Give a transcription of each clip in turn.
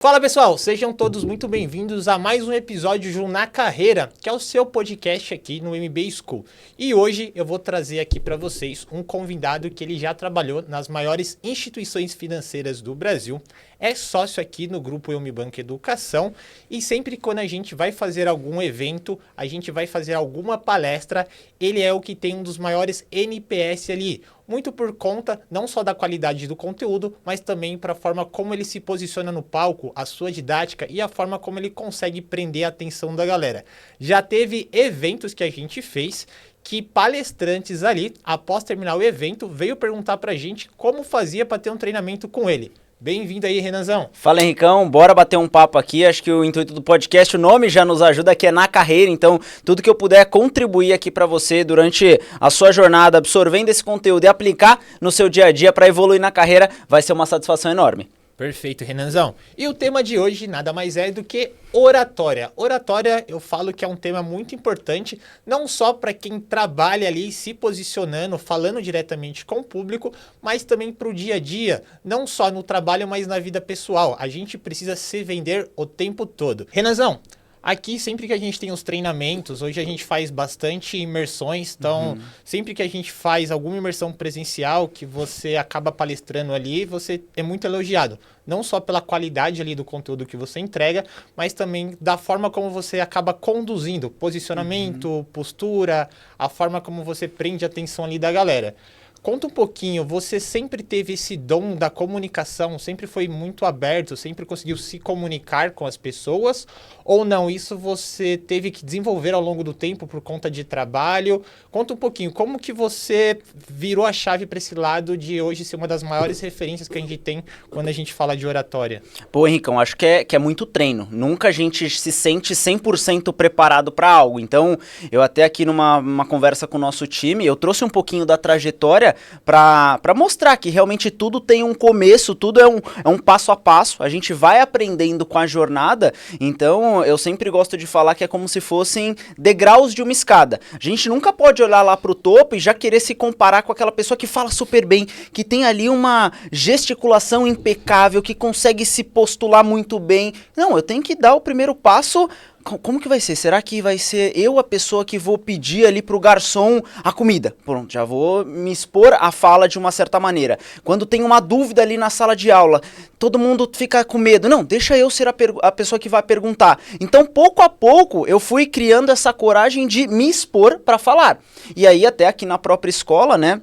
Fala pessoal, sejam todos muito bem-vindos a mais um episódio do Na Carreira, que é o seu podcast aqui no MB School. E hoje eu vou trazer aqui para vocês um convidado que ele já trabalhou nas maiores instituições financeiras do Brasil, é sócio aqui no grupo Unibanco Educação e sempre quando a gente vai fazer algum evento, a gente vai fazer alguma palestra, ele é o que tem um dos maiores NPS ali. Muito por conta não só da qualidade do conteúdo, mas também para a forma como ele se posiciona no palco, a sua didática e a forma como ele consegue prender a atenção da galera. Já teve eventos que a gente fez que palestrantes ali, após terminar o evento, veio perguntar para a gente como fazia para ter um treinamento com ele. Bem-vindo aí, Renanzão. Fala, Henricão. Bora bater um papo aqui. Acho que o intuito do podcast, o nome já nos ajuda, que é Na Carreira. Então, tudo que eu puder contribuir aqui para você durante a sua jornada, absorvendo esse conteúdo e aplicar no seu dia a dia para evoluir na carreira, vai ser uma satisfação enorme. Perfeito, Renanzão. E o tema de hoje nada mais é do que oratória. Oratória, eu falo que é um tema muito importante, não só para quem trabalha ali se posicionando, falando diretamente com o público, mas também para o dia a dia, não só no trabalho, mas na vida pessoal. A gente precisa se vender o tempo todo. Renanzão, aqui sempre que a gente tem os treinamentos, hoje a gente faz bastante imersões, então sempre que a gente faz alguma imersão presencial, que você acaba palestrando ali, você é muito elogiado. Não só pela qualidade ali do conteúdo que você entrega, mas também da forma como você acaba conduzindo, posicionamento, postura, a forma como você prende a atenção ali da galera. Conta um pouquinho, você sempre teve esse dom da comunicação, sempre foi muito aberto, sempre conseguiu se comunicar com as pessoas, ou não, isso você teve que desenvolver ao longo do tempo por conta de trabalho? Conta um pouquinho, como que você virou a chave para esse lado de hoje ser uma das maiores referências que a gente tem quando a gente fala de oratória? Pô, Henricão, acho que é muito treino. Nunca a gente se sente 100% preparado para algo. Então, eu até aqui numa conversa com o nosso time, eu trouxe um pouquinho da trajetória para mostrar que realmente tudo tem um começo, tudo é um passo a passo, a gente vai aprendendo com a jornada, então eu sempre gosto de falar que é como se fossem degraus de uma escada. A gente nunca pode olhar lá pro topo e já querer se comparar com aquela pessoa que fala super bem, que tem ali uma gesticulação impecável, que consegue se postular muito bem. Não, eu tenho que dar o primeiro passo. Como que vai ser? Será que vai ser eu a pessoa que vou pedir ali pro garçom a comida? Pronto, já vou me expor à fala de uma certa maneira. Quando tem uma dúvida ali na sala de aula, todo mundo fica com medo. Não, deixa eu ser a pessoa que vai perguntar. Então, pouco a pouco, eu fui criando essa coragem de me expor para falar. E aí, até aqui na própria escola, né?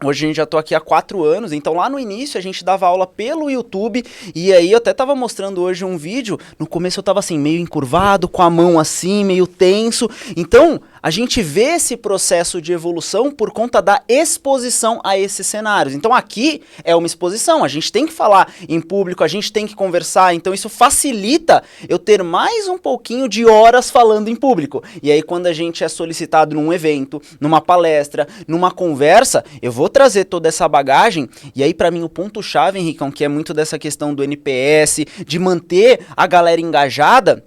Hoje a gente já tô aqui há 4 anos, então lá no início a gente dava aula pelo YouTube, e aí eu até tava mostrando hoje um vídeo, no começo eu tava assim, meio encurvado, com a mão assim, meio tenso, então a gente vê esse processo de evolução por conta da exposição a esses cenários. Então aqui é uma exposição, a gente tem que falar em público, a gente tem que conversar, então isso facilita eu ter mais um pouquinho de horas falando em público. E aí quando a gente é solicitado num evento, numa palestra, numa conversa, eu vou trazer toda essa bagagem, e aí pra mim o ponto-chave, Henricão, que é muito dessa questão do NPS, de manter a galera engajada,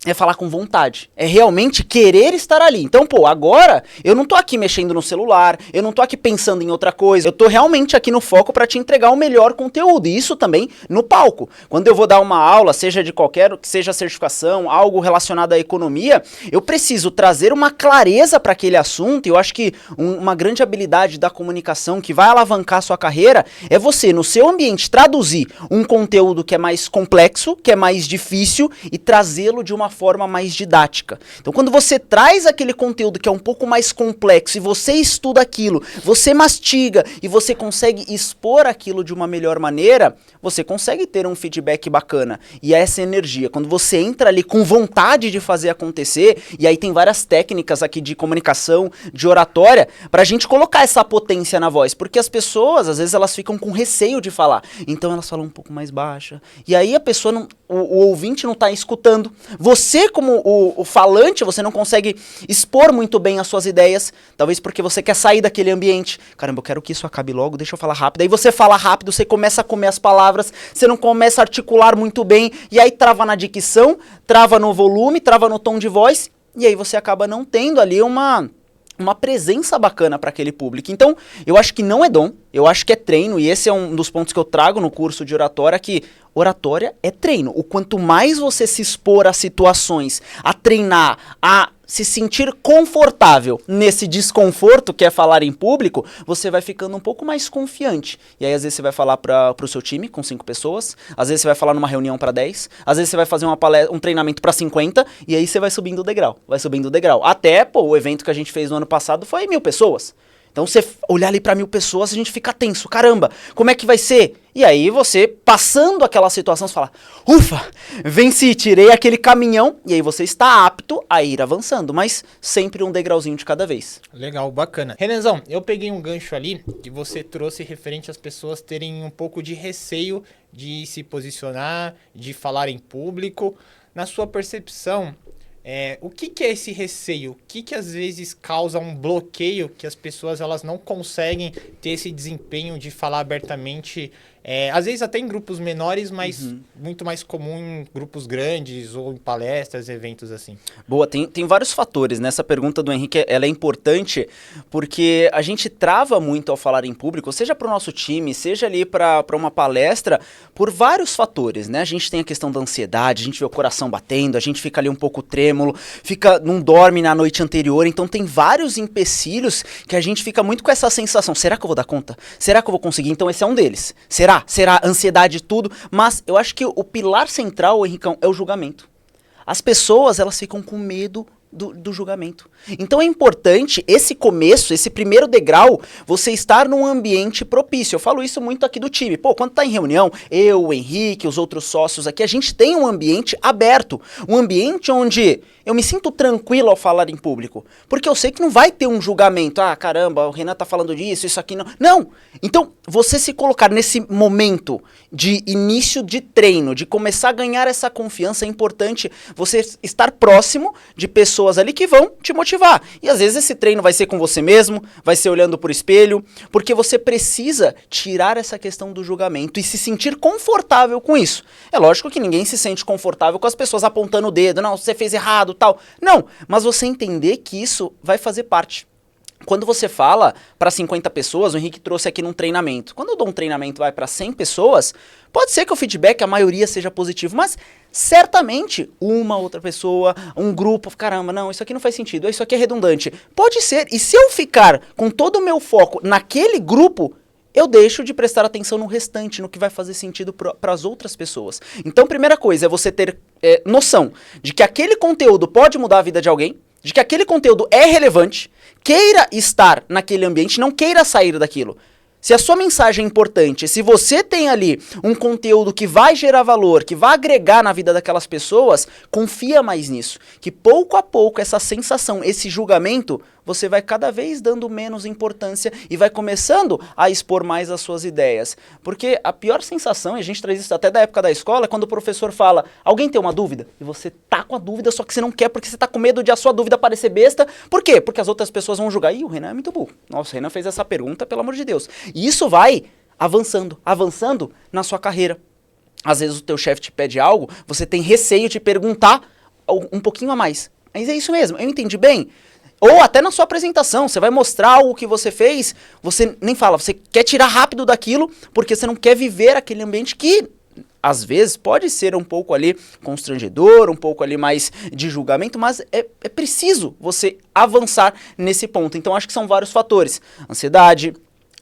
é falar com vontade, é realmente querer estar ali. Então, pô, agora eu não tô aqui mexendo no celular, eu não tô aqui pensando em outra coisa, eu tô realmente aqui no foco para te entregar o melhor conteúdo, e isso também no palco. Quando eu vou dar uma aula, seja de qualquer, que seja certificação, algo relacionado à economia, eu preciso trazer uma clareza para aquele assunto, e eu acho que uma grande habilidade da comunicação que vai alavancar a sua carreira é você, no seu ambiente, traduzir um conteúdo que é mais complexo, que é mais difícil, e trazê-lo de uma forma mais didática. Então, quando você traz aquele conteúdo que é um pouco mais complexo e você estuda aquilo, você mastiga e você consegue expor aquilo de uma melhor maneira, você consegue ter um feedback bacana. E essa energia, quando você entra ali com vontade de fazer acontecer, e aí tem várias técnicas aqui de comunicação, de oratória, pra gente colocar essa potência na voz, porque as pessoas, às vezes, elas ficam com receio de falar, então elas falam um pouco mais baixa, e aí a pessoa não, o ouvinte não tá escutando, você como o falante, você não consegue expor muito bem as suas ideias, talvez porque você quer sair daquele ambiente. Caramba, eu quero que isso acabe logo, deixa eu falar rápido. Aí você fala rápido, você começa a comer as palavras, você não começa a articular muito bem, e aí trava na dicção, trava no volume, trava no tom de voz, e aí você acaba não tendo ali uma uma presença bacana para aquele público. Então, eu acho que não é dom, eu acho que é treino, e esse é um dos pontos que eu trago no curso de oratória, que oratória é treino. O quanto mais você se expor a situações, a treinar, a se sentir confortável nesse desconforto que é falar em público, você vai ficando um pouco mais confiante. E aí, às vezes, você vai falar para o seu time com 5 pessoas, às vezes você vai falar numa reunião para 10, às vezes você vai fazer um treinamento para 50, e aí você vai subindo o degrau, vai subindo o degrau. Até, pô, o evento que a gente fez no ano passado foi 1000 pessoas. Então, você olhar ali para 1000 pessoas, a gente fica tenso. Caramba, como é que vai ser? E aí, você, passando aquela situação, você fala, ufa, venci, tirei aquele caminhão. E aí, você está apto a ir avançando, mas sempre um degrauzinho de cada vez. Legal, bacana. Renanzão, eu peguei um gancho ali que você trouxe referente às pessoas terem um pouco de receio de se posicionar, de falar em público. Na sua percepção, o que é esse receio? O que às vezes causa um bloqueio que as pessoas elas não conseguem ter esse desempenho de falar abertamente? Às vezes até em grupos menores, mas muito mais comum em grupos grandes ou em palestras, eventos assim. Boa, tem vários fatores. Nessa pergunta do Henrique, ela é importante porque a gente trava muito ao falar em público, seja para o nosso time, seja ali para uma palestra, por vários fatores, né? A gente tem a questão da ansiedade, a gente vê o coração batendo, a gente fica ali um pouco trêmulo, não dorme na noite anterior, então tem vários empecilhos que a gente fica muito com essa sensação, será que eu vou dar conta? Será que eu vou conseguir? Então esse é um deles. Será ansiedade e tudo, mas eu acho que o pilar central, Henricão, é o julgamento. As pessoas, elas ficam com medo do julgamento. Então é importante esse começo, esse primeiro degrau, você estar num ambiente propício. Eu falo isso muito aqui do time. Pô, quando tá em reunião, eu, o Henrique, os outros sócios aqui, a gente tem um ambiente aberto. Um ambiente onde eu me sinto tranquilo ao falar em público. Porque eu sei que não vai ter um julgamento. Ah, caramba, o Renan tá falando disso, isso aqui não. Não! Então, você se colocar nesse momento de início de treino, de começar a ganhar essa confiança, é importante você estar próximo de pessoas ali que vão te motivar. E às vezes esse treino vai ser com você mesmo, vai ser olhando pro espelho, porque você precisa tirar essa questão do julgamento e se sentir confortável com isso. É lógico que ninguém se sente confortável com as pessoas apontando o dedo, não, você fez errado, tal. Não, mas você entender que isso vai fazer parte. Quando você fala para 50 pessoas, o Henrique trouxe aqui num treinamento. Quando eu dou um treinamento vai para 100 pessoas, pode ser que o feedback, a maioria seja positivo, mas certamente uma outra pessoa, um grupo, caramba, não, isso aqui não faz sentido, isso aqui é redundante. Pode ser, e se eu ficar com todo o meu foco naquele grupo, eu deixo de prestar atenção no restante, no que vai fazer sentido para as outras pessoas. Então, primeira coisa é você ter noção de que aquele conteúdo pode mudar a vida de alguém, de que aquele conteúdo é relevante, queira estar naquele ambiente, não queira sair daquilo. Se a sua mensagem é importante, se você tem ali um conteúdo que vai gerar valor, que vai agregar na vida daquelas pessoas, confia mais nisso. Que pouco a pouco essa sensação, esse julgamento, você vai cada vez dando menos importância e vai começando a expor mais as suas ideias. Porque a pior sensação, e a gente traz isso até da época da escola, é quando o professor fala, alguém tem uma dúvida? E você tá com a dúvida, só que você não quer porque você tá com medo de a sua dúvida parecer besta. Por quê? Porque as outras pessoas vão julgar. Ih, o Renan é muito burro. Nossa, o Renan fez essa pergunta, pelo amor de Deus. E isso vai avançando na sua carreira. Às vezes o teu chefe te pede algo, você tem receio de perguntar um pouquinho a mais. Mas é isso mesmo, eu entendi bem? Ou até na sua apresentação, você vai mostrar o que você fez, você nem fala, você quer tirar rápido daquilo, porque você não quer viver aquele ambiente que, às vezes, pode ser um pouco ali constrangedor, um pouco ali mais de julgamento, mas é preciso você avançar nesse ponto. Então, acho que são vários fatores. Ansiedade,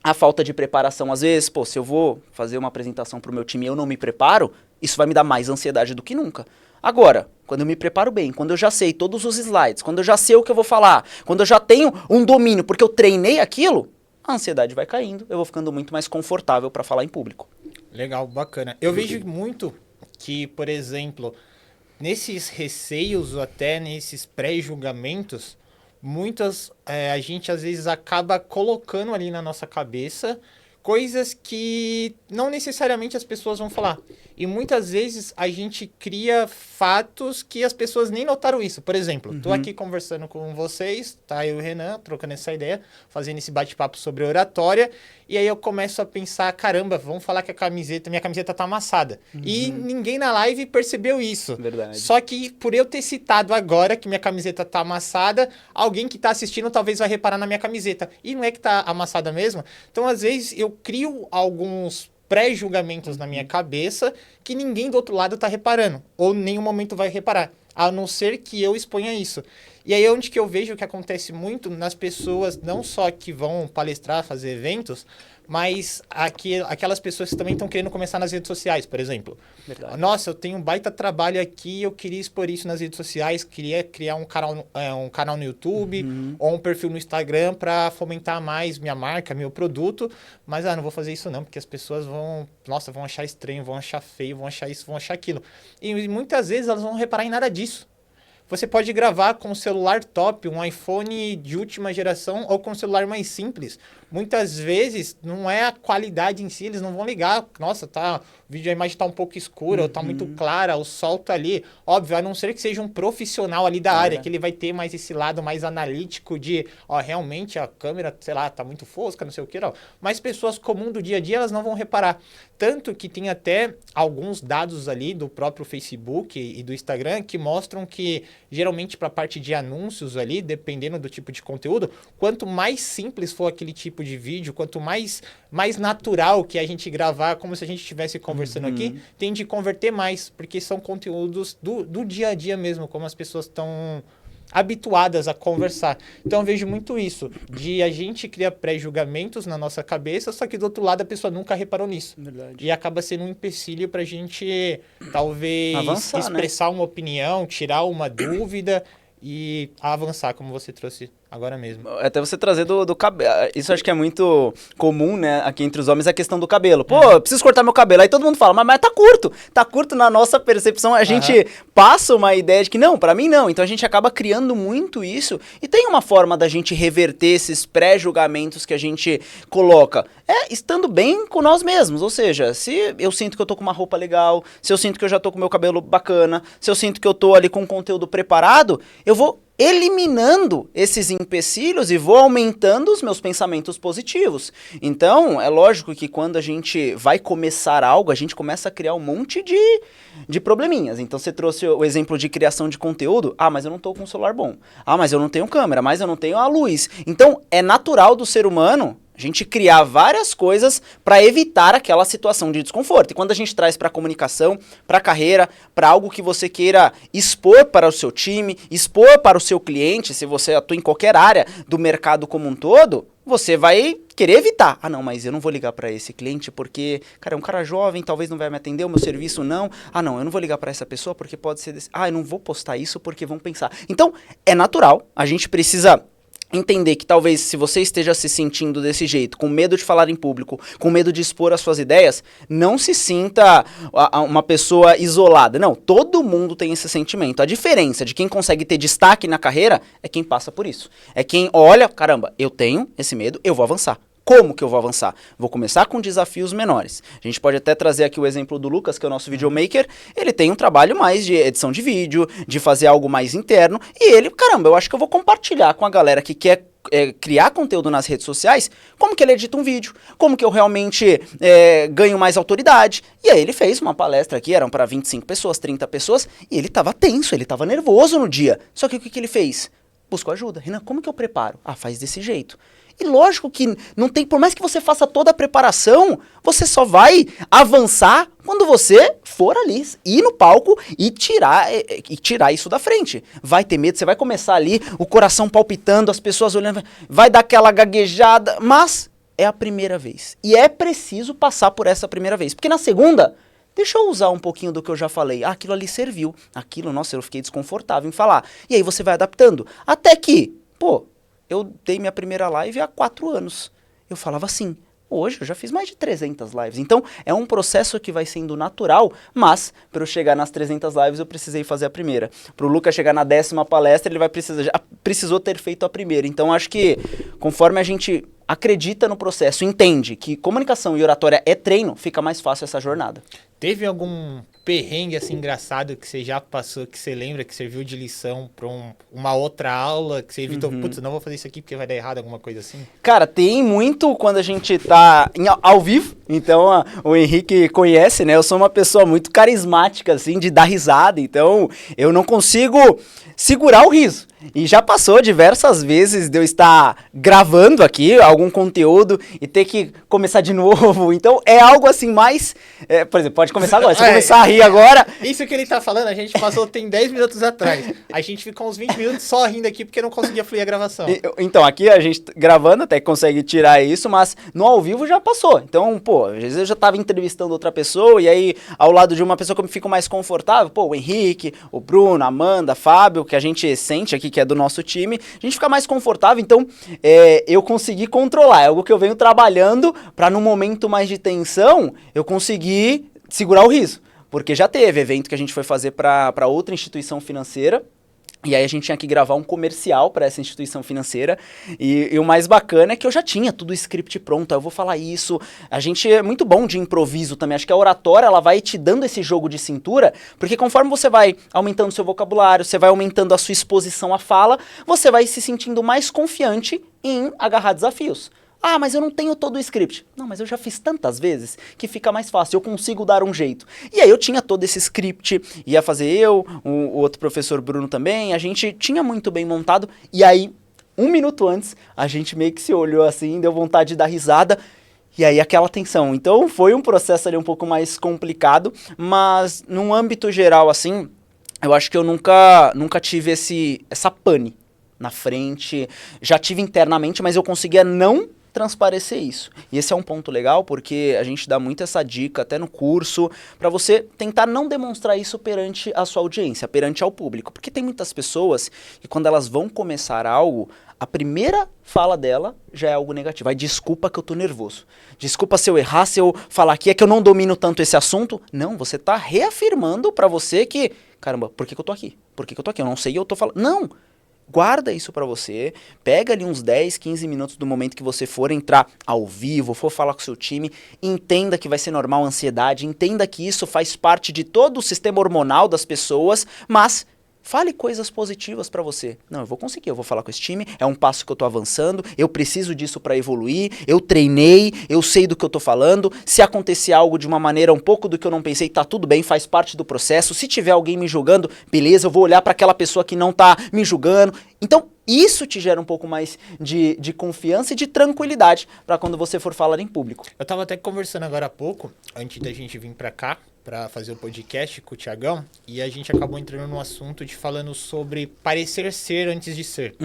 a falta de preparação, às vezes, pô, se eu vou fazer uma apresentação para o meu time e eu não me preparo, isso vai me dar mais ansiedade do que nunca. Agora, quando eu me preparo bem, quando eu já sei todos os slides, quando eu já sei o que eu vou falar, quando eu já tenho um domínio, porque eu treinei aquilo, a ansiedade vai caindo, eu vou ficando muito mais confortável para falar em público. Legal, bacana. Eu vejo muito que, por exemplo, nesses receios ou até nesses pré-julgamentos, a gente às vezes acaba colocando ali na nossa cabeça coisas que não necessariamente as pessoas vão falar. E muitas vezes a gente cria fatos que as pessoas nem notaram isso. Por exemplo, tô aqui conversando com vocês, tá? Eu e o Renan, trocando essa ideia, fazendo esse bate-papo sobre oratória. E aí eu começo a pensar, caramba, vamos falar que minha camiseta tá amassada. E ninguém na live percebeu isso. Verdade. Só que por eu ter citado agora que minha camiseta tá amassada, alguém que tá assistindo talvez vai reparar na minha camiseta. E não é que tá amassada mesmo. Então, às vezes, eu crio alguns pré-julgamentos na minha cabeça que ninguém do outro lado tá reparando. Ou em nenhum momento vai reparar. A não ser que eu exponha isso. E aí é onde que eu vejo que acontece muito nas pessoas, não só que vão palestrar, fazer eventos, mas aquelas pessoas que também estão querendo começar nas redes sociais, por exemplo. Verdade. Nossa, eu tenho um baita trabalho aqui, eu queria expor isso nas redes sociais, queria criar um canal no YouTube ou um perfil no Instagram para fomentar mais minha marca, meu produto, mas não vou fazer isso não, porque as pessoas vão achar estranho, vão achar feio, vão achar isso, vão achar aquilo. E muitas vezes elas vão reparar em nada disso. Você pode gravar com um celular top, um iPhone de última geração ou com um celular mais simples. Muitas vezes não é a qualidade em si, eles não vão ligar. Nossa, o vídeo, a imagem está um pouco escura, ou está muito clara, o sol tá ali. Óbvio, a não ser que seja um profissional ali da área, que ele vai ter mais esse lado mais analítico de, realmente a câmera, sei lá, tá muito fosca, não sei o que, não. Mas pessoas comuns do dia a dia, elas não vão reparar. Tanto que tem até alguns dados ali do próprio Facebook e do Instagram que mostram que, geralmente, para a parte de anúncios ali, dependendo do tipo de conteúdo, quanto mais simples for aquele tipo de vídeo, quanto mais natural que a gente gravar, como se a gente estivesse conversando aqui, tende a converter mais, porque são conteúdos do dia a dia mesmo, como as pessoas estão habituadas a conversar. Então eu vejo muito isso, de a gente criar pré-julgamentos na nossa cabeça, só que do outro lado a pessoa nunca reparou nisso. Verdade. E acaba sendo um empecilho pra gente, talvez, avançar, expressar uma opinião, tirar uma dúvida e avançar, como você trouxe agora mesmo. Até você trazer do cabelo. Isso acho que é muito comum, né? Aqui entre os homens, a questão do cabelo. Pô, eu preciso cortar meu cabelo. Aí todo mundo fala, mas tá curto. Tá curto na nossa percepção. A gente passa uma ideia de que não, pra mim não. Então a gente acaba criando muito isso. E tem uma forma da gente reverter esses pré-julgamentos que a gente coloca. Estando bem com nós mesmos. Ou seja, se eu sinto que eu tô com uma roupa legal, se eu sinto que eu já tô com meu cabelo bacana, se eu sinto que eu tô ali com conteúdo preparado, eu vou eliminando esses empecilhos e vou aumentando os meus pensamentos positivos. Então, é lógico que quando a gente vai começar algo, a gente começa a criar um monte de probleminhas. Então, você trouxe o exemplo de criação de conteúdo. Mas eu não tô com um celular bom. Mas eu não tenho câmera, mas eu não tenho a luz. Então, é natural do ser humano a gente criar várias coisas para evitar aquela situação de desconforto. E quando a gente traz para a comunicação, para a carreira, para algo que você queira expor para o seu time, expor para o seu cliente, se você atua em qualquer área do mercado como um todo, você vai querer evitar. Não, mas eu não vou ligar para esse cliente porque, cara, é um cara jovem, talvez não vai me atender, o meu serviço não. Não, eu não vou ligar para essa pessoa porque pode ser eu não vou postar isso porque vão pensar. Então, é natural, a gente precisa entender que talvez se você esteja se sentindo desse jeito, com medo de falar em público, com medo de expor as suas ideias, não se sinta uma pessoa isolada. Não, todo mundo tem esse sentimento. A diferença de quem consegue ter destaque na carreira é quem passa por isso. É quem olha, caramba, eu tenho esse medo, eu vou avançar. Como que eu vou avançar? Vou começar com desafios menores. A gente pode até trazer aqui o exemplo do Lucas, que é o nosso videomaker. Ele tem um trabalho mais de edição de vídeo, de fazer algo mais interno. E ele, caramba, eu acho que eu vou compartilhar com a galera que quer criar conteúdo nas redes sociais, como que ele edita um vídeo, como que eu realmente ganho mais autoridade. E aí ele fez uma palestra aqui, eram para 25 pessoas, 30 pessoas, e ele estava tenso, ele estava nervoso no dia. Só que o que ele fez? Buscou ajuda. Renan, como que eu preparo? Faz desse jeito. E lógico que não tem, por mais que você faça toda a preparação, você só vai avançar quando você for ali, ir no palco e tirar isso da frente. Vai ter medo, você vai começar ali, o coração palpitando, as pessoas olhando, vai dar aquela gaguejada, mas é a primeira vez. E é preciso passar por essa primeira vez, porque na segunda, deixa eu usar um pouquinho do que eu já falei. Aquilo ali serviu. Nossa, eu fiquei desconfortável em falar. E aí você vai adaptando. Até que, eu dei minha primeira live há 4 anos. Eu falava assim. Hoje eu já fiz mais de 300 lives. Então, é um processo que vai sendo natural, mas para eu chegar nas 300 lives, eu precisei fazer a primeira. Para o Lucas chegar na 10ª palestra, ele já precisou ter feito a primeira. Então, acho que conforme a gente acredita no processo, entende que comunicação e oratória é treino, fica mais fácil essa jornada. Teve algum perrengue assim engraçado que você já passou, que você lembra, que serviu de lição para uma outra aula, que você evitou, putz, não vou fazer isso aqui porque vai dar errado, alguma coisa assim? Cara, tem muito quando a gente tá ao vivo, então o Henrique conhece, né? Eu sou uma pessoa muito carismática, assim, de dar risada, então eu não consigo segurar o riso. E já passou diversas vezes de eu estar gravando aqui algum conteúdo e ter que começar de novo. Então é algo assim mais... por exemplo, pode começar agora. Se começar a rir agora... Isso que ele tá falando, a gente passou tem 10 minutos atrás. A gente ficou uns 20 minutos só rindo aqui porque não conseguia fluir a gravação. Então, aqui a gente gravando até consegue tirar isso, mas no ao vivo já passou. Então, pô, às vezes eu já tava entrevistando outra pessoa e aí ao lado de uma pessoa que eu me fico mais confortável, pô, o Henrique, o Bruno, a Amanda, Fábio, que a gente sente aqui que é do nosso time, a gente fica mais confortável, então eu consegui controlar, é algo que eu venho trabalhando para no momento mais de tensão, eu conseguir segurar o riso, porque já teve evento que a gente foi fazer para outra instituição financeira, e aí a gente tinha que gravar um comercial para essa instituição financeira, e o mais bacana é que eu já tinha tudo o script pronto, eu vou falar isso, a gente é muito bom de improviso também, acho que a oratória ela vai te dando esse jogo de cintura, porque conforme você vai aumentando seu vocabulário, você vai aumentando a sua exposição à fala, você vai se sentindo mais confiante em agarrar desafios. Ah, mas eu não tenho todo o script. Não, mas eu já fiz tantas vezes que fica mais fácil, eu consigo dar um jeito. E aí eu tinha todo esse script, ia fazer eu, o outro professor Bruno também, a gente tinha muito bem montado, e aí, 1 minuto antes, a gente meio que se olhou assim, deu vontade de dar risada, e aí aquela tensão. Então foi um processo ali um pouco mais complicado, mas num âmbito geral assim, eu acho que eu nunca tive essa pane na frente, já tive internamente, mas eu conseguia não transparecer isso. E esse é um ponto legal porque a gente dá muito essa dica até no curso para você tentar não demonstrar isso perante a sua audiência, perante ao público, porque tem muitas pessoas que quando elas vão começar algo, a primeira fala dela já é algo negativo. Ai, desculpa que eu tô nervoso. Desculpa se eu errar, se eu falar aqui é que eu não domino tanto esse assunto. Não, você tá reafirmando para você que, caramba, por que eu tô aqui? Por que eu tô aqui? Eu não sei, eu tô falando. Não! Guarda isso pra você, pega ali uns 10, 15 minutos do momento que você for entrar ao vivo, for falar com o seu time, entenda que vai ser normal a ansiedade, entenda que isso faz parte de todo o sistema hormonal das pessoas, mas fale coisas positivas pra você. Não, eu vou conseguir, eu vou falar com esse time, é um passo que eu tô avançando, eu preciso disso pra evoluir, eu treinei, eu sei do que eu tô falando, se acontecer algo de uma maneira um pouco do que eu não pensei, tá tudo bem, faz parte do processo, se tiver alguém me julgando, beleza, eu vou olhar pra aquela pessoa que não tá me julgando. Então, isso te gera um pouco mais de confiança e de tranquilidade pra quando você for falar em público. Eu tava até conversando agora há pouco, antes da gente vir pra cá, para fazer o podcast com o Thiagão, e a gente acabou entrando num assunto de falando sobre parecer ser antes de ser.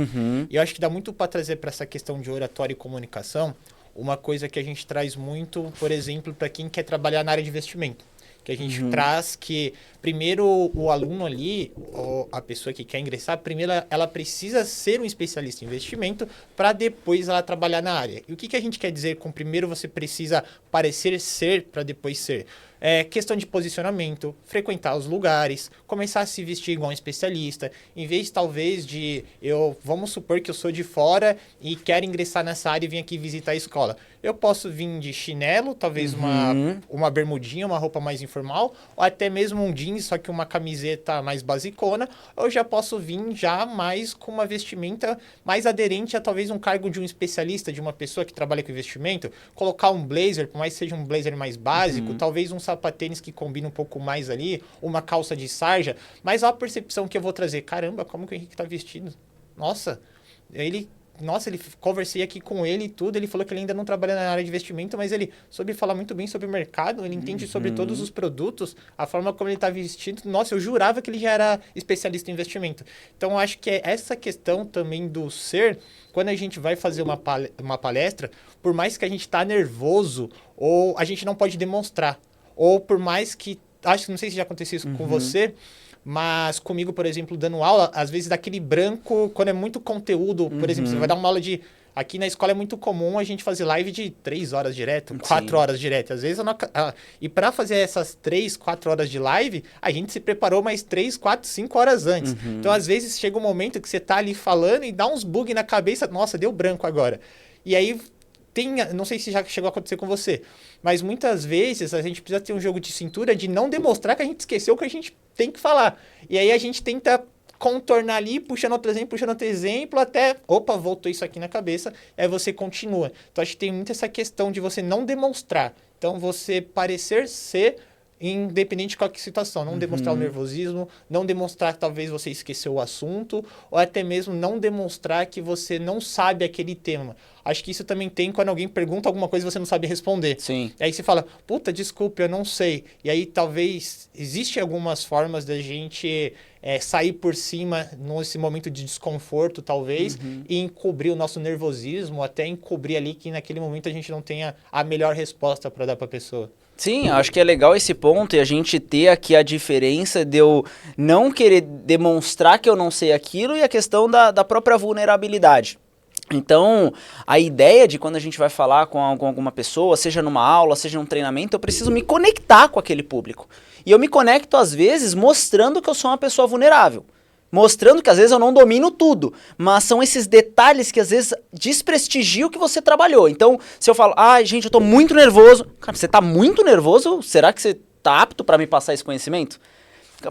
E eu acho que dá muito para trazer para essa questão de oratória e comunicação, uma coisa que a gente traz muito, por exemplo, para quem quer trabalhar na área de investimento. Que a gente traz que, primeiro, o aluno ali, ou a pessoa que quer ingressar, primeiro ela precisa ser um especialista em investimento para depois ela trabalhar na área. E o que a gente quer dizer com primeiro você precisa parecer ser para depois ser? É questão de posicionamento, frequentar os lugares, começar a se vestir igual um especialista, em vez talvez de vamos supor que eu sou de fora e quero ingressar nessa área e vim aqui visitar a escola. Eu posso vir de chinelo, talvez uma bermudinha, uma roupa mais informal, ou até mesmo um jeans, só que uma camiseta mais basicona, ou já posso vir já mais com uma vestimenta mais aderente a talvez um cargo de um especialista, de uma pessoa que trabalha com investimento, colocar um blazer, por mais que seja um blazer mais básico, talvez um sapatênis que combina um pouco mais ali, uma calça de sarja, mas a percepção que eu vou trazer, caramba, como que o Henrique tá vestido? Nossa, ele conversei aqui com ele e tudo, ele falou que ele ainda não trabalha na área de investimento, mas ele soube falar muito bem sobre o mercado, ele entende sobre todos os produtos, a forma como ele está vestido. Nossa, eu jurava que ele já era especialista em investimento. Então, eu acho que é essa questão também do ser, quando a gente vai fazer uma palestra, por mais que a gente está nervoso, ou a gente não pode demonstrar, ou por mais que, acho que não sei se já aconteceu isso com você, mas comigo, por exemplo, dando aula, às vezes daquele branco, quando é muito conteúdo, por exemplo, você vai dar uma aula de... Aqui na escola é muito comum a gente fazer live de 3 horas direto, 4 horas direto. Às vezes, e para fazer essas 3, 4 horas de live, a gente se preparou mais 3, 4, 5 horas antes. Então, às vezes, chega um momento que você tá ali falando e dá uns bug na cabeça. Nossa, deu branco agora. E aí... não sei se já chegou a acontecer com você, mas muitas vezes a gente precisa ter um jogo de cintura de não demonstrar que a gente esqueceu o que a gente tem que falar. E aí a gente tenta contornar ali, puxando outro exemplo, até, opa, voltou isso aqui na cabeça, aí você continua. Então, acho que tem muito essa questão de você não demonstrar. Então, você parecer ser independente de qualquer situação, não demonstrar o nervosismo, não demonstrar que talvez você esqueceu o assunto, ou até mesmo não demonstrar que você não sabe aquele tema. Acho que isso também tem quando alguém pergunta alguma coisa e você não sabe responder. Sim. E aí você fala, puta, desculpa, eu não sei. E aí talvez, existem algumas formas da gente sair por cima nesse momento de desconforto, talvez, e encobrir o nosso nervosismo, até encobrir ali que naquele momento a gente não tenha a melhor resposta para dar para a pessoa. Sim, acho que é legal esse ponto e a gente ter aqui a diferença de eu não querer demonstrar que eu não sei aquilo e a questão da própria vulnerabilidade. Então, a ideia de quando a gente vai falar com alguma pessoa, seja numa aula, seja num treinamento, eu preciso me conectar com aquele público. E eu me conecto, às vezes, mostrando que eu sou uma pessoa vulnerável. Mostrando que às vezes eu não domino tudo, mas são esses detalhes que às vezes desprestigiam o que você trabalhou. Então, se eu falo, gente, eu tô muito nervoso. Cara, você tá muito nervoso? Será que você tá apto para me passar esse conhecimento?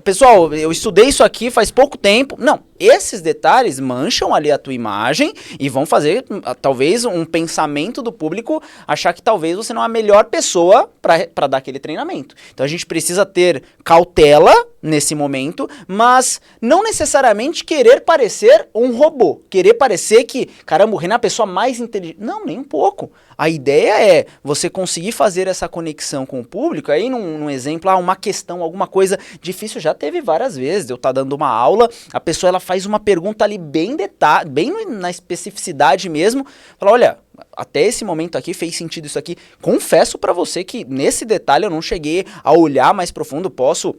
Pessoal, eu estudei isso aqui faz pouco tempo. Não, esses detalhes mancham ali a tua imagem e vão fazer, talvez, um pensamento do público achar que talvez você não é a melhor pessoa para dar aquele treinamento. Então a gente precisa ter cautela nesse momento, mas não necessariamente querer parecer um robô. Querer parecer que, caramba, o Renan é a pessoa mais inteligente. Não, nem um pouco. A ideia é você conseguir fazer essa conexão com o público. Aí, num exemplo, uma questão, alguma coisa difícil, já teve várias vezes. Eu estar dando uma aula, a pessoa ela faz uma pergunta ali bem na especificidade mesmo. Fala, olha, até esse momento aqui fez sentido isso aqui. Confesso pra você que nesse detalhe eu não cheguei a olhar mais profundo, posso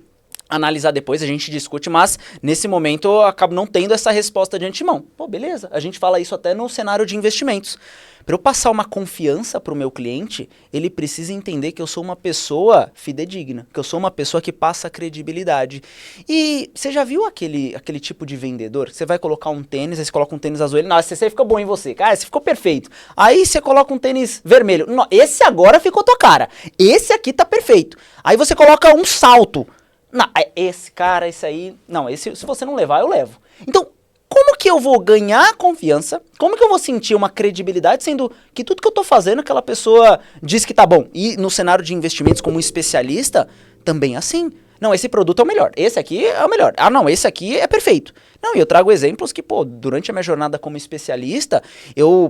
analisar depois, a gente discute, mas nesse momento eu acabo não tendo essa resposta de antemão. Pô, beleza, a gente fala isso até no cenário de investimentos. Para eu passar uma confiança para o meu cliente, ele precisa entender que eu sou uma pessoa fidedigna, que eu sou uma pessoa que passa credibilidade. E você já viu aquele tipo de vendedor? Você vai colocar um tênis, aí você coloca um tênis azul, ele, nossa, esse fica bom em você, cara, esse ficou perfeito. Aí você coloca um tênis vermelho, não, esse agora ficou tua cara, esse aqui tá perfeito. Aí você coloca um salto, não, esse cara, esse aí, não, esse se você não levar, eu levo. Então, como que eu vou ganhar confiança? Como que eu vou sentir uma credibilidade, sendo que tudo que eu tô fazendo, aquela pessoa diz que tá bom? E no cenário de investimentos como especialista, também é assim. Não, esse produto é o melhor, esse aqui é o melhor. Ah, não, esse aqui é perfeito. Não, e eu trago exemplos que, pô, durante a minha jornada como especialista,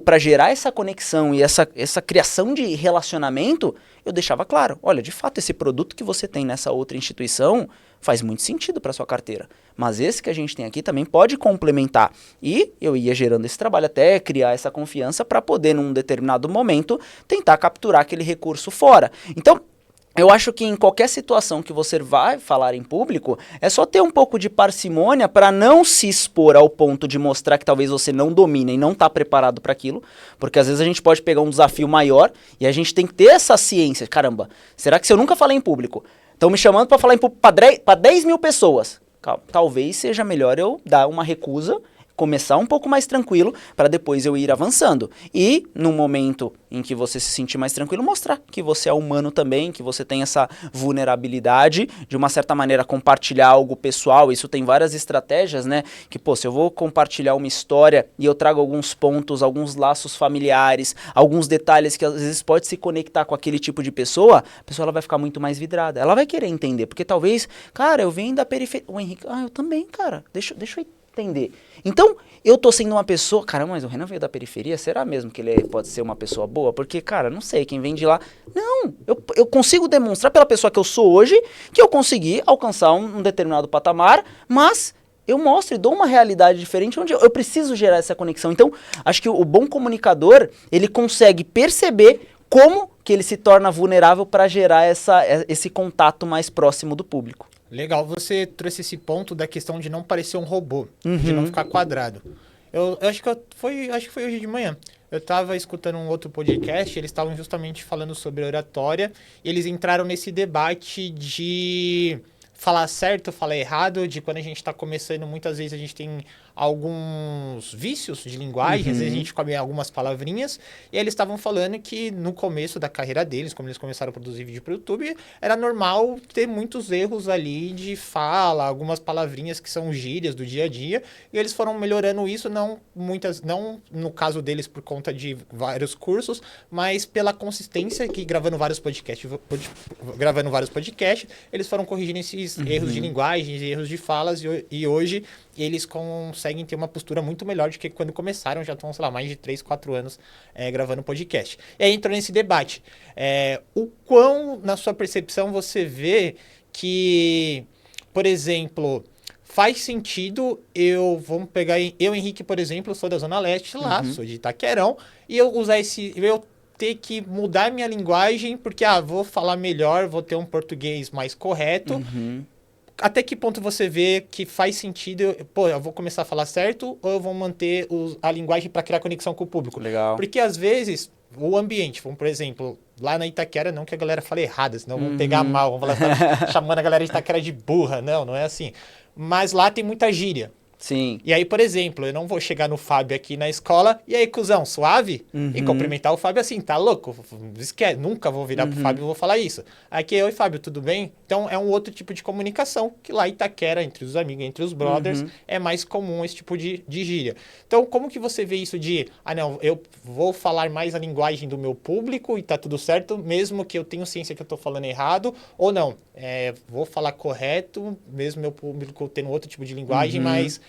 para gerar essa conexão e essa criação de relacionamento, eu deixava claro, olha, de fato, esse produto que você tem nessa outra instituição faz muito sentido para sua carteira. Mas esse que a gente tem aqui também pode complementar. E eu ia gerando esse trabalho até criar essa confiança para poder, num determinado momento, tentar capturar aquele recurso fora. Então, eu acho que em qualquer situação que você vai falar em público, é só ter um pouco de parcimônia para não se expor ao ponto de mostrar que talvez você não domina e não está preparado para aquilo, porque às vezes a gente pode pegar um desafio maior e a gente tem que ter essa ciência. Caramba, será que se eu nunca falei em público, estão me chamando para falar em público para 10 mil pessoas? Talvez seja melhor eu dar uma recusa, começar um pouco mais tranquilo, para depois eu ir avançando. E, no momento em que você se sentir mais tranquilo, mostrar que você é humano também, que você tem essa vulnerabilidade, de uma certa maneira compartilhar algo pessoal. Isso tem várias estratégias, né? Que, pô, se eu vou compartilhar uma história e eu trago alguns pontos, alguns laços familiares, alguns detalhes que às vezes pode se conectar com aquele tipo de pessoa, a pessoa ela vai ficar muito mais vidrada. Ela vai querer entender, porque talvez, cara, eu venho da periferia. O Henrique, eu também, cara, deixa eu entender. Então, eu tô sendo uma pessoa... Caramba, mas o Renan veio da periferia? Será mesmo que ele pode ser uma pessoa boa? Porque, cara, não sei, quem vem de lá... Não, eu consigo demonstrar pela pessoa que eu sou hoje que eu consegui alcançar um determinado patamar, mas eu mostro e dou uma realidade diferente onde eu preciso gerar essa conexão. Então, acho que o bom comunicador, ele consegue perceber como que ele se torna vulnerável para gerar esse contato mais próximo do público. Legal, você trouxe esse ponto da questão de não parecer um robô, de não ficar quadrado. Eu acho que foi hoje de manhã. Eu estava escutando um outro podcast, eles estavam justamente falando sobre oratória, e eles entraram nesse debate de falar certo, falar errado, de quando a gente está começando, muitas vezes a gente tem alguns vícios de linguagem, às vezes a gente come algumas palavrinhas, e aí eles estavam falando que no começo da carreira deles, como eles começaram a produzir vídeo para o YouTube, era normal ter muitos erros ali de fala, algumas palavrinhas que são gírias do dia a dia, e eles foram melhorando isso, não no caso deles por conta de vários cursos, mas pela consistência que gravando vários podcasts, eles foram corrigindo esses erros de linguagem, erros de falas, e hoje eles conseguem ter uma postura muito melhor do que quando começaram, já estão, sei lá, mais de 3, 4 anos gravando podcast. E aí entrou nesse debate. O quão, na sua percepção, você que, por exemplo, faz sentido vamos pegar, eu, Henrique, por exemplo, sou da Zona Leste lá, sou de Itaquerão, e eu ter que mudar minha linguagem, porque, vou falar melhor, vou ter um português mais correto. Até que ponto você vê que faz sentido, eu vou começar a falar certo ou eu vou manter a linguagem para criar conexão com o público? Legal. Porque, às vezes, o ambiente, por exemplo, lá na Itaquera, não que a galera fale errado, senão vão pegar mal, vão falar, chamando a galera de Itaquera de burra. Não é assim. Mas lá tem muita gíria. Sim. E aí, por exemplo, eu não vou chegar no Fábio aqui na escola, e aí, cuzão, suave? E cumprimentar o Fábio assim, tá louco? Esquece, nunca vou virar pro Fábio e vou falar isso. Aqui, oi, Fábio, tudo bem? Então, é um outro tipo de comunicação, que lá em Itaquera, entre os amigos, entre os brothers, é mais comum esse tipo de gíria. Então, como que você vê isso de, não, eu vou falar mais a linguagem do meu público e tá tudo certo, mesmo que eu tenha ciência que eu tô falando errado, ou não, vou falar correto, mesmo meu público tendo outro tipo de linguagem, mas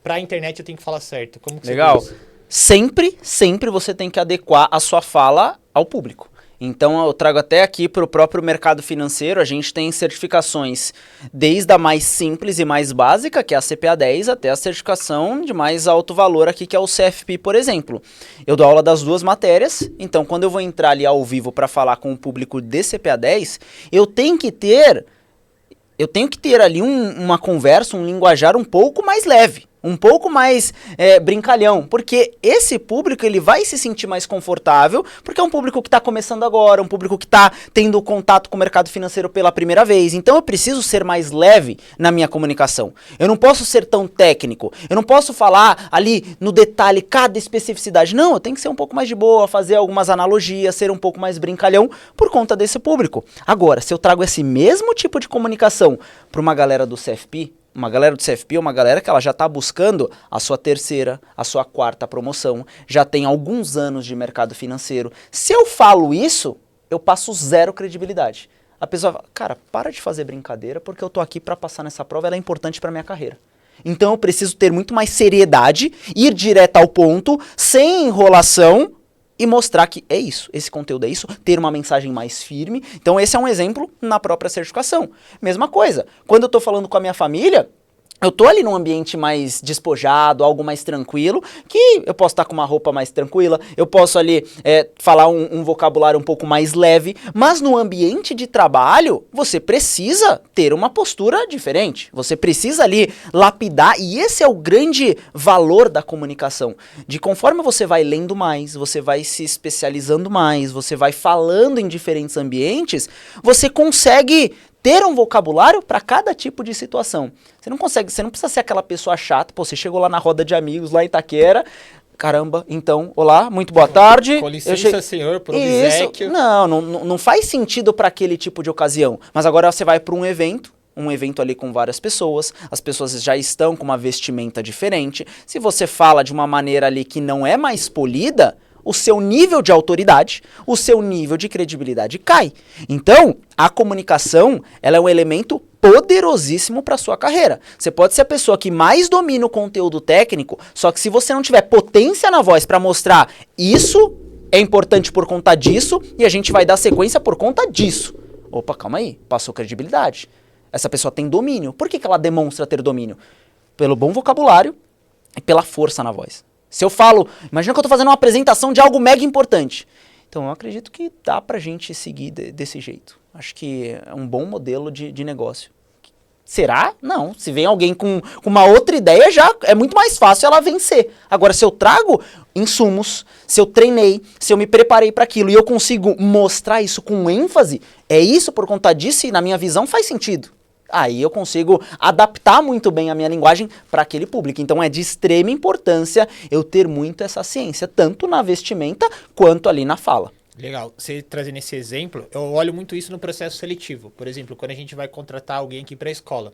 pra internet eu tenho que falar certo. Como que Legal. você vê isso? Sempre você tem que adequar a sua fala ao público. Então eu trago até aqui para o próprio mercado financeiro, a gente tem certificações desde a mais simples e mais básica, que é a CPA 10, até a certificação de mais alto valor aqui, que é o CFP, por exemplo. Eu dou aula das duas matérias, então quando eu vou entrar ali ao vivo para falar com o público de CPA 10, eu tenho que ter ali uma conversa, um linguajar um pouco mais leve, um pouco mais brincalhão, porque esse público ele vai se sentir mais confortável, porque é um público que está começando agora, um público que está tendo contato com o mercado financeiro pela primeira vez, então eu preciso ser mais leve na minha comunicação, eu não posso ser tão técnico, eu não posso falar ali no detalhe cada especificidade, não, eu tenho que ser um pouco mais de boa, fazer algumas analogias, ser um pouco mais brincalhão por conta desse público. Agora, se eu trago esse mesmo tipo de comunicação para uma galera do CFP, uma galera do CFP é uma galera que ela já está buscando a sua terceira, a sua quarta promoção, já tem alguns anos de mercado financeiro. Se eu falo isso, eu passo zero credibilidade. A pessoa fala, cara, para de fazer brincadeira porque eu tô aqui para passar nessa prova, ela é importante para minha carreira. Então eu preciso ter muito mais seriedade, ir direto ao ponto, sem enrolação, e mostrar que é isso, esse conteúdo é isso, ter uma mensagem mais firme. Então esse é um exemplo na própria certificação. Mesma coisa, quando eu tô falando com a minha família, eu tô ali num ambiente mais despojado, algo mais tranquilo, que eu posso estar com uma roupa mais tranquila, eu posso ali falar um vocabulário um pouco mais leve, mas no ambiente de trabalho, você precisa ter uma postura diferente, você precisa ali lapidar, e esse é o grande valor da comunicação, de conforme você vai lendo mais, você vai se especializando mais, você vai falando em diferentes ambientes, você consegue ter um vocabulário para cada tipo de situação. Você não precisa ser aquela pessoa chata, você chegou lá na roda de amigos, lá em Itaquera, caramba, então, olá, muito boa tarde. Com licença, senhor, por obséquio. Não faz sentido para aquele tipo de ocasião. Mas agora você vai para um evento ali com várias pessoas, as pessoas já estão com uma vestimenta diferente. Se você fala de uma maneira ali que não é mais polida, o seu nível de autoridade, o seu nível de credibilidade cai. Então, a comunicação, ela é um elemento poderosíssimo para sua carreira. Você pode ser a pessoa que mais domina o conteúdo técnico, só que se você não tiver potência na voz para mostrar isso é importante por conta disso e a gente vai dar sequência por conta disso. Opa, calma aí, passou credibilidade. Essa pessoa tem domínio. Por que ela demonstra ter domínio? Pelo bom vocabulário e pela força na voz. Se eu falo, imagina que eu estou fazendo uma apresentação de algo mega importante. Então, eu acredito que dá pra gente seguir desse jeito. Acho que é um bom modelo de negócio. Será? Não. Se vem alguém com uma outra ideia, já é muito mais fácil ela vencer. Agora, se eu trago insumos, se eu treinei, se eu me preparei para aquilo e eu consigo mostrar isso com ênfase, é isso por conta disso e na minha visão faz sentido. aí eu consigo adaptar muito bem a minha linguagem para aquele público. Então é de extrema importância eu ter muito essa ciência, tanto na vestimenta quanto ali na fala. Legal. Você trazendo esse exemplo, eu olho muito isso no processo seletivo. Por exemplo, quando a gente vai contratar alguém aqui para a escola.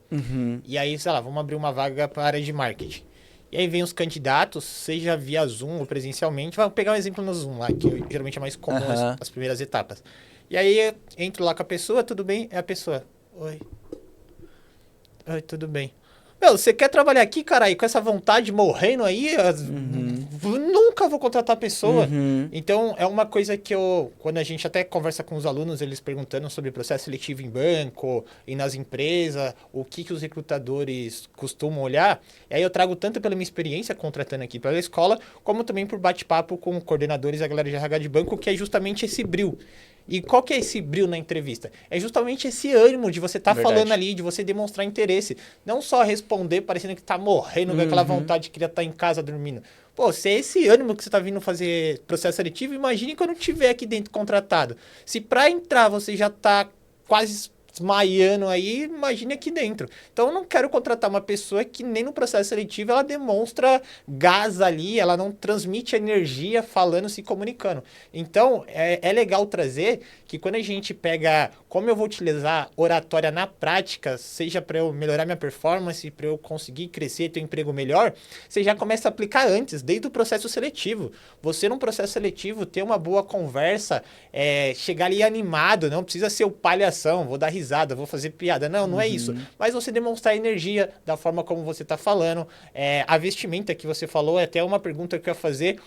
E aí, sei lá, vamos abrir uma vaga para a área de marketing. E aí vem os candidatos, seja via Zoom ou presencialmente. Vamos pegar um exemplo no Zoom lá, que geralmente é mais comum as primeiras etapas. E aí eu entro lá com a pessoa, tudo bem? É a pessoa. Oi. Oi, tudo bem. Meu, você quer trabalhar aqui, caralho, com essa vontade morrendo aí? Nunca vou contratar a pessoa. Então, é uma coisa que quando a gente até conversa com os alunos, eles perguntando sobre processo seletivo em banco e nas empresas, o que os recrutadores costumam olhar, e aí eu trago tanto pela minha experiência contratando aqui pela escola, como também por bate-papo com coordenadores e a galera de RH de banco, que é justamente esse bril. E qual que é esse brilho na entrevista? É justamente esse ânimo de você estar falando ali, de você demonstrar interesse. Não só responder parecendo que tá morrendo com aquela vontade de querer estar em casa dormindo. Pô, se é esse ânimo que você tá vindo fazer processo seletivo, imagine quando estiver aqui dentro contratado. Se para entrar você já tá quase desmaiando aí, imagine aqui dentro. Então eu não quero contratar uma pessoa que nem no processo seletivo ela demonstra gás ali, ela não transmite energia falando, se comunicando. Então é legal trazer que quando a gente pega como eu vou utilizar oratória na prática, seja para eu melhorar minha performance, para eu conseguir crescer, ter um emprego melhor, você já começa a aplicar antes, desde o processo seletivo. Você num processo seletivo ter uma boa conversa, chegar ali animado, não precisa ser o palhação, vou dar risada, vou fazer piada. Não é isso. Mas você demonstrar energia da forma como você está falando. A vestimenta que você falou é até uma pergunta que eu ia fazer.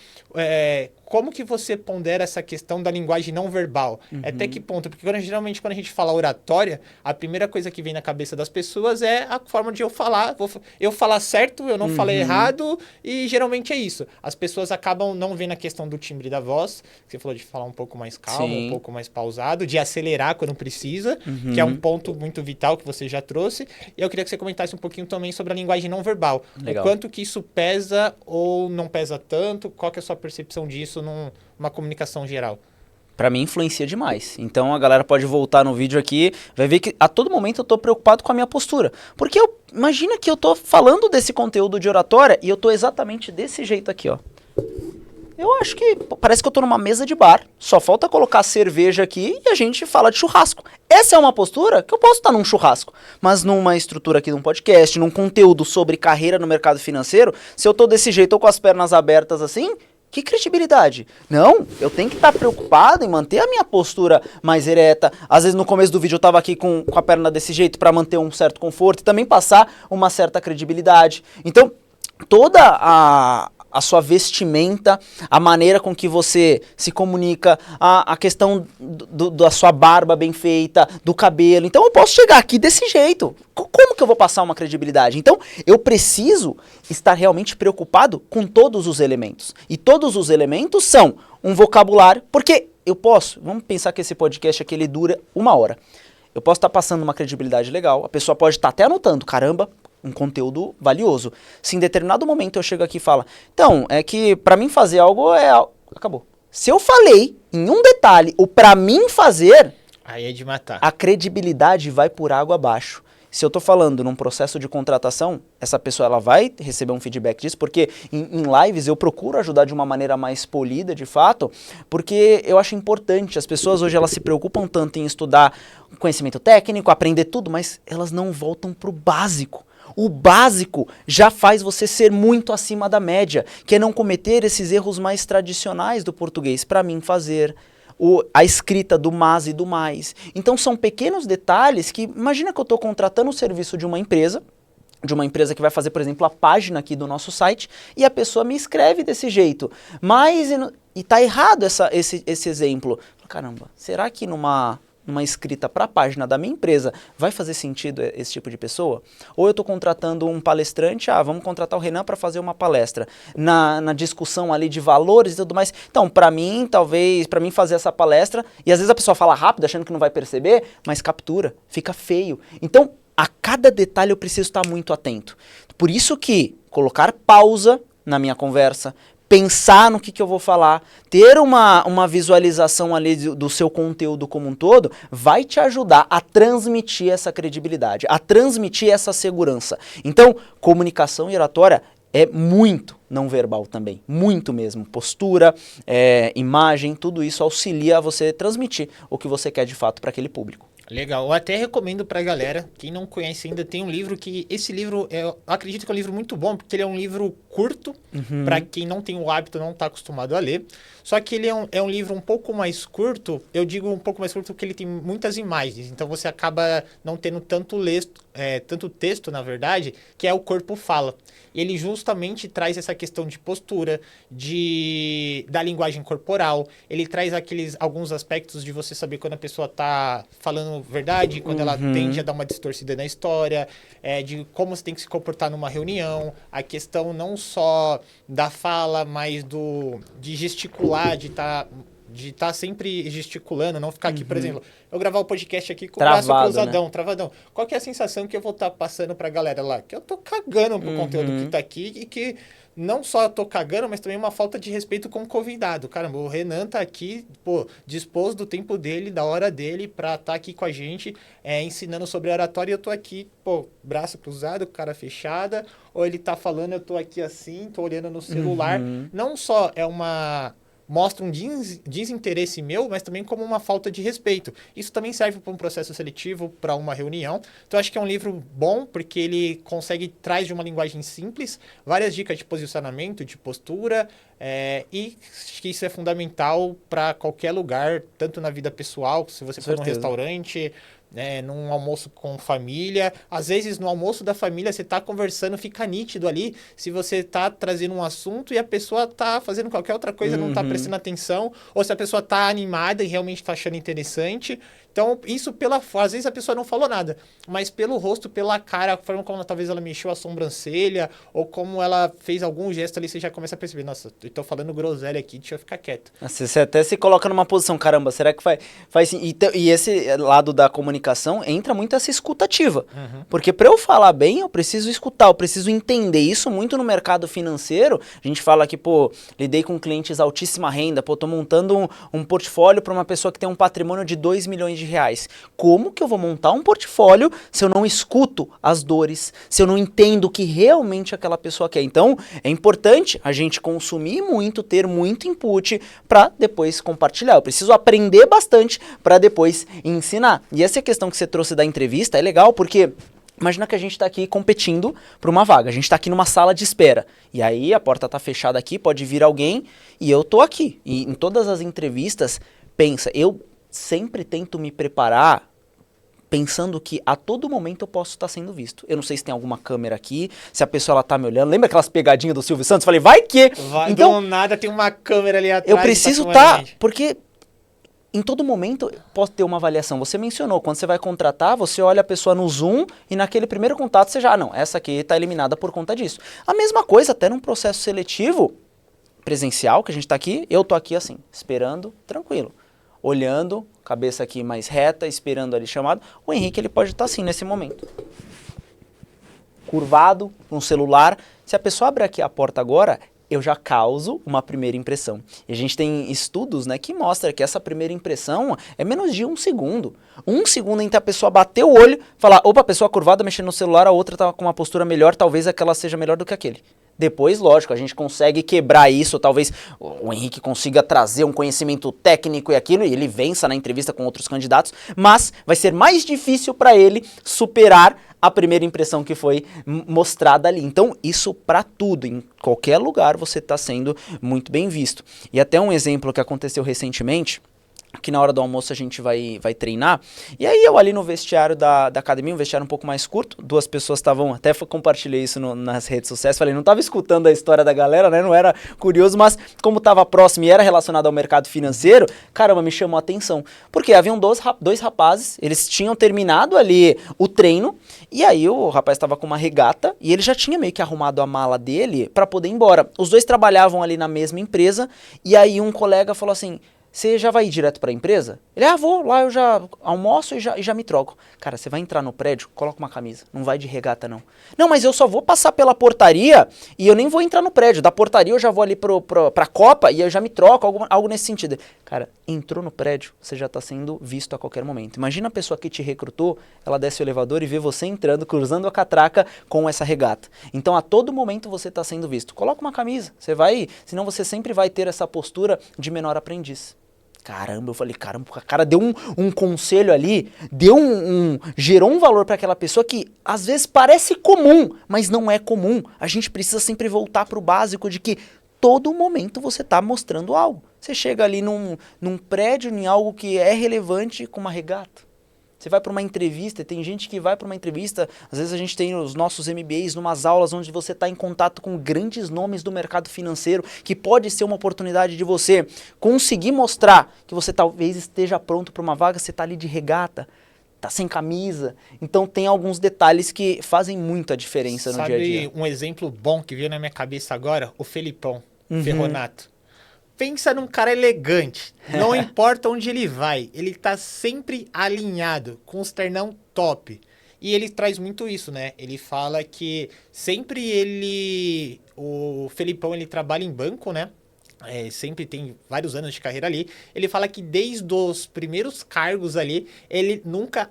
Como que você pondera essa questão da linguagem não verbal? Até que ponto? Porque geralmente quando a gente fala oratória, a primeira coisa que vem na cabeça das pessoas é a forma de eu falar. Eu falar certo, eu não falei errado, e geralmente é isso. As pessoas acabam não vendo a questão do timbre da voz, que você falou de falar um pouco mais calmo, um pouco mais pausado, de acelerar quando precisa, que é um ponto muito vital que você já trouxe. E eu queria que você comentasse um pouquinho também sobre a linguagem não verbal. Legal. O quanto que isso pesa ou não pesa tanto, qual que é a sua percepção disso numa comunicação geral? Pra mim influencia demais. Então a galera pode voltar no vídeo aqui, vai ver que a todo momento eu tô preocupado com a minha postura. Porque imagina que eu tô falando desse conteúdo de oratória e eu tô exatamente desse jeito aqui, ó. Eu acho que parece que eu tô numa mesa de bar, só falta colocar cerveja aqui e a gente fala de churrasco. Essa é uma postura que eu posso estar num churrasco, mas numa estrutura aqui de um podcast, num conteúdo sobre carreira no mercado financeiro, se eu tô desse jeito ou com as pernas abertas assim, que credibilidade? Não, eu tenho que estar preocupado em manter a minha postura mais ereta. Às vezes no começo do vídeo eu estava aqui com a perna desse jeito para manter um certo conforto e também passar uma certa credibilidade. Então, toda a sua vestimenta, a maneira com que você se comunica, a questão da sua barba bem feita, do cabelo. Então eu posso chegar aqui desse jeito. Como que eu vou passar uma credibilidade? Então eu preciso estar realmente preocupado com todos os elementos. E todos os elementos são um vocabulário, porque eu posso, vamos pensar que esse podcast aqui ele dura 1 hora. Eu posso estar passando uma credibilidade legal, a pessoa pode estar até anotando, caramba, um conteúdo valioso. Se em determinado momento eu chego aqui e falo, então, é que pra mim fazer algo acabou. Se eu falei em um detalhe o pra mim fazer, aí é de matar. A credibilidade vai por água abaixo. Se eu tô falando num processo de contratação, essa pessoa ela vai receber um feedback disso, porque em lives eu procuro ajudar de uma maneira mais polida, de fato, porque eu acho importante. As pessoas hoje elas se preocupam tanto em estudar conhecimento técnico, aprender tudo, mas elas não voltam pro básico. O básico já faz você ser muito acima da média, que é não cometer esses erros mais tradicionais do português. Para mim, fazer a escrita do mas e do mais. Então, são pequenos detalhes que, imagina que eu estou contratando o serviço de uma empresa que vai fazer, por exemplo, a página aqui do nosso site, e a pessoa me escreve desse jeito. Mas, e tá errado esse exemplo. Caramba, será que numa escrita para a página da minha empresa, vai fazer sentido esse tipo de pessoa? Ou eu estou contratando um palestrante, vamos contratar o Renan para fazer uma palestra, na discussão ali de valores e tudo mais. Então, para mim, talvez, para mim fazer essa palestra, e às vezes a pessoa fala rápido, achando que não vai perceber, mas captura, fica feio. Então, a cada detalhe eu preciso estar muito atento. Por isso que colocar pausa na minha conversa, pensar no que eu vou falar, ter uma visualização ali do seu conteúdo como um todo, vai te ajudar a transmitir essa credibilidade, a transmitir essa segurança. Então, comunicação e oratória é muito não verbal também, muito mesmo. Postura, imagem, tudo isso auxilia a você transmitir o que você quer de fato para aquele público. Legal, eu até recomendo pra galera, quem não conhece ainda, tem um livro que, esse livro, eu acredito que é um livro muito bom, porque ele é um livro curto, pra quem não tem o hábito, não tá acostumado a ler, só que ele é um livro um pouco mais curto, eu digo um pouco mais curto porque ele tem muitas imagens, então você acaba não tendo tanto texto, na verdade, que é o corpo fala. Ele justamente traz essa questão de postura, da linguagem corporal, ele traz alguns aspectos de você saber quando a pessoa tá falando verdade, quando ela tende a dar uma distorcida na história, de como você tem que se comportar numa reunião, a questão não só da fala, mas de gesticular, de estar sempre gesticulando, não ficar aqui, por exemplo, eu gravar o podcast aqui com o braço cruzadão, né? Travadão. Qual que é a sensação que eu vou estar passando pra galera lá? Que eu tô cagando pro conteúdo que tá aqui e que não só tô cagando, mas também uma falta de respeito com o convidado. Caramba, o Renan tá aqui, dispôs do tempo dele, da hora dele, pra estar aqui com a gente, ensinando sobre oratória, e eu tô aqui, braço cruzado, cara fechada, ou ele tá falando, eu tô aqui assim, tô olhando no celular. Não só mostra um desinteresse meu, mas também como uma falta de respeito. Isso também serve para um processo seletivo, para uma reunião. Então, acho que é um livro bom, porque ele traz de uma linguagem simples, várias dicas de posicionamento, de postura, e acho que isso é fundamental para qualquer lugar, tanto na vida pessoal, se você for num restaurante, num almoço com família. Às vezes, no almoço da família, você tá conversando, fica nítido ali, se você tá trazendo um assunto e a pessoa tá fazendo qualquer outra coisa, não tá prestando atenção, ou se a pessoa tá animada e realmente tá achando interessante. Então, isso às vezes a pessoa não falou nada, mas pelo rosto, pela cara, a forma como talvez ela mexeu a sobrancelha, ou como ela fez algum gesto ali, você já começa a perceber, nossa, eu tô falando groselha aqui, deixa eu ficar quieto. Você até se coloca numa posição, caramba, será que faz sim? E esse lado da comunicação entra muito essa escutativa. Porque para eu falar bem, eu preciso escutar, eu preciso entender. Isso muito no mercado financeiro. A gente fala que, lidei com clientes altíssima renda, tô montando um portfólio para uma pessoa que tem um patrimônio de 2 milhões de reais. Como que eu vou montar um portfólio se eu não escuto as dores, se eu não entendo o que realmente aquela pessoa quer? Então, é importante a gente consumir muito, ter muito input para depois compartilhar. Eu preciso aprender bastante para depois ensinar. E essa questão que você trouxe da entrevista é legal porque imagina que a gente está aqui competindo para uma vaga, a gente está aqui numa sala de espera, e aí a porta está fechada aqui, pode vir alguém e eu tô aqui. E em todas as entrevistas, eu sempre tento me preparar pensando que a todo momento eu posso estar sendo visto. Eu não sei se tem alguma câmera aqui, se a pessoa ela tá me olhando. Lembra aquelas pegadinhas do Silvio Santos? Falei, vai que... Então, do nada tem uma câmera ali atrás. Eu preciso estar, porque em todo momento posso ter uma avaliação. Você mencionou, quando você vai contratar, você olha a pessoa no Zoom e naquele primeiro contato você já, não, essa aqui está eliminada por conta disso. A mesma coisa até num processo seletivo presencial, que a gente está aqui, eu tô aqui assim, esperando, tranquilo. Olhando, cabeça aqui mais reta, esperando ali chamado. O Henrique, ele pode estar assim nesse momento. Curvado, com o celular. Se a pessoa abrir aqui a porta agora, eu já causo uma primeira impressão. E a gente tem estudos, né, que mostram que essa primeira impressão é menos de 1 segundo. 1 segundo entre a pessoa bater o olho, falar, opa, a pessoa curvada mexendo no celular, a outra tá com uma postura melhor, talvez aquela seja melhor do que aquele. Depois, lógico, a gente consegue quebrar isso, talvez o Henrique consiga trazer um conhecimento técnico e aquilo, e ele vença na entrevista com outros candidatos, mas vai ser mais difícil para ele superar a primeira impressão que foi mostrada ali. Então, isso para tudo, em qualquer lugar você está sendo muito bem visto. E até um exemplo que aconteceu recentemente, que na hora do almoço a gente vai treinar, e aí eu ali no vestiário da academia, um vestiário um pouco mais curto, 2 pessoas estavam, até compartilhei isso nas redes sociais, falei, não estava escutando a história da galera, né, não era curioso, mas como estava próximo e era relacionado ao mercado financeiro, caramba, me chamou a atenção, porque haviam 2 rapazes, eles tinham terminado ali o treino, e aí o rapaz estava com uma regata, e ele já tinha meio que arrumado a mala dele para poder ir embora. Os 2 trabalhavam ali na mesma empresa, e aí um colega falou assim, você já vai ir direto para a empresa? Ele, vou, lá eu já almoço e já me troco. Cara, você vai entrar no prédio, coloca uma camisa, não vai de regata não. Não, mas eu só vou passar pela portaria e eu nem vou entrar no prédio. Da portaria eu já vou ali pra Copa e eu já me troco, algo nesse sentido. Cara, entrou no prédio, você já tá sendo visto a qualquer momento. Imagina a pessoa que te recrutou, ela desce o elevador e vê você entrando, cruzando a catraca com essa regata. Então a todo momento você tá sendo visto. Coloca uma camisa, senão você sempre vai ter essa postura de menor aprendiz. Caramba, eu falei, caramba, o cara deu um conselho ali, gerou um valor para aquela pessoa que às vezes parece comum, mas não é comum. A gente precisa sempre voltar para o básico de que todo momento você está mostrando algo. Você chega ali num prédio, em algo que é relevante com uma regata. Você vai para uma entrevista, tem gente que vai para uma entrevista, às vezes a gente tem os nossos MBAs, numas aulas onde você está em contato com grandes nomes do mercado financeiro, que pode ser uma oportunidade de você conseguir mostrar que você talvez esteja pronto para uma vaga, você está ali de regata, tá sem camisa. Então tem alguns detalhes que fazem muita diferença no dia a dia. Sabe um exemplo bom que veio na minha cabeça agora? O Felipão, Ferronato. Pensa num cara elegante, não importa onde ele vai, ele tá sempre alinhado, com os ternão top. E ele traz muito isso, né? Ele fala que sempre o Felipão, ele trabalha em banco, né? Sempre tem vários anos de carreira ali. Ele fala que desde os primeiros cargos ali, ele nunca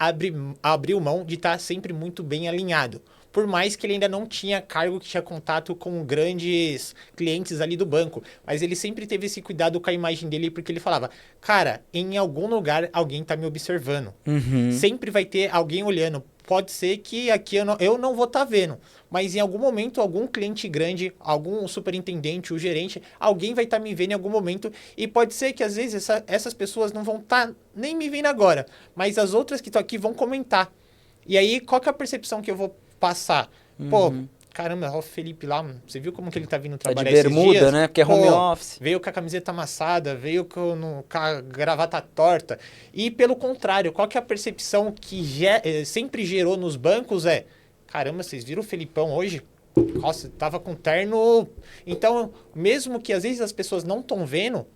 abriu mão de estar sempre muito bem alinhado. Por mais que ele ainda não tinha cargo que tinha contato com grandes clientes ali do banco. Mas ele sempre teve esse cuidado com a imagem dele, porque ele falava, cara, em algum lugar alguém tá me observando. Sempre vai ter alguém olhando. Pode ser que aqui eu não vou estar vendo, mas em algum momento, algum cliente grande, algum superintendente, o gerente, alguém vai estar me vendo em algum momento. E pode ser que às vezes essas pessoas não vão estar nem me vendo agora, mas as outras que estão aqui vão comentar. E aí, qual que é a percepção que eu vou passar? Pô, caramba, o Felipe lá, você viu como que ele tá vindo trabalhar esses dias? Tá de bermuda, né? Porque é home office. Veio com a camiseta amassada, veio com a gravata torta. E pelo contrário, qual que é a percepção que sempre gerou nos bancos caramba, vocês viram o Felipão hoje? Nossa, tava com terno. Então, mesmo que às vezes as pessoas não estão vendo,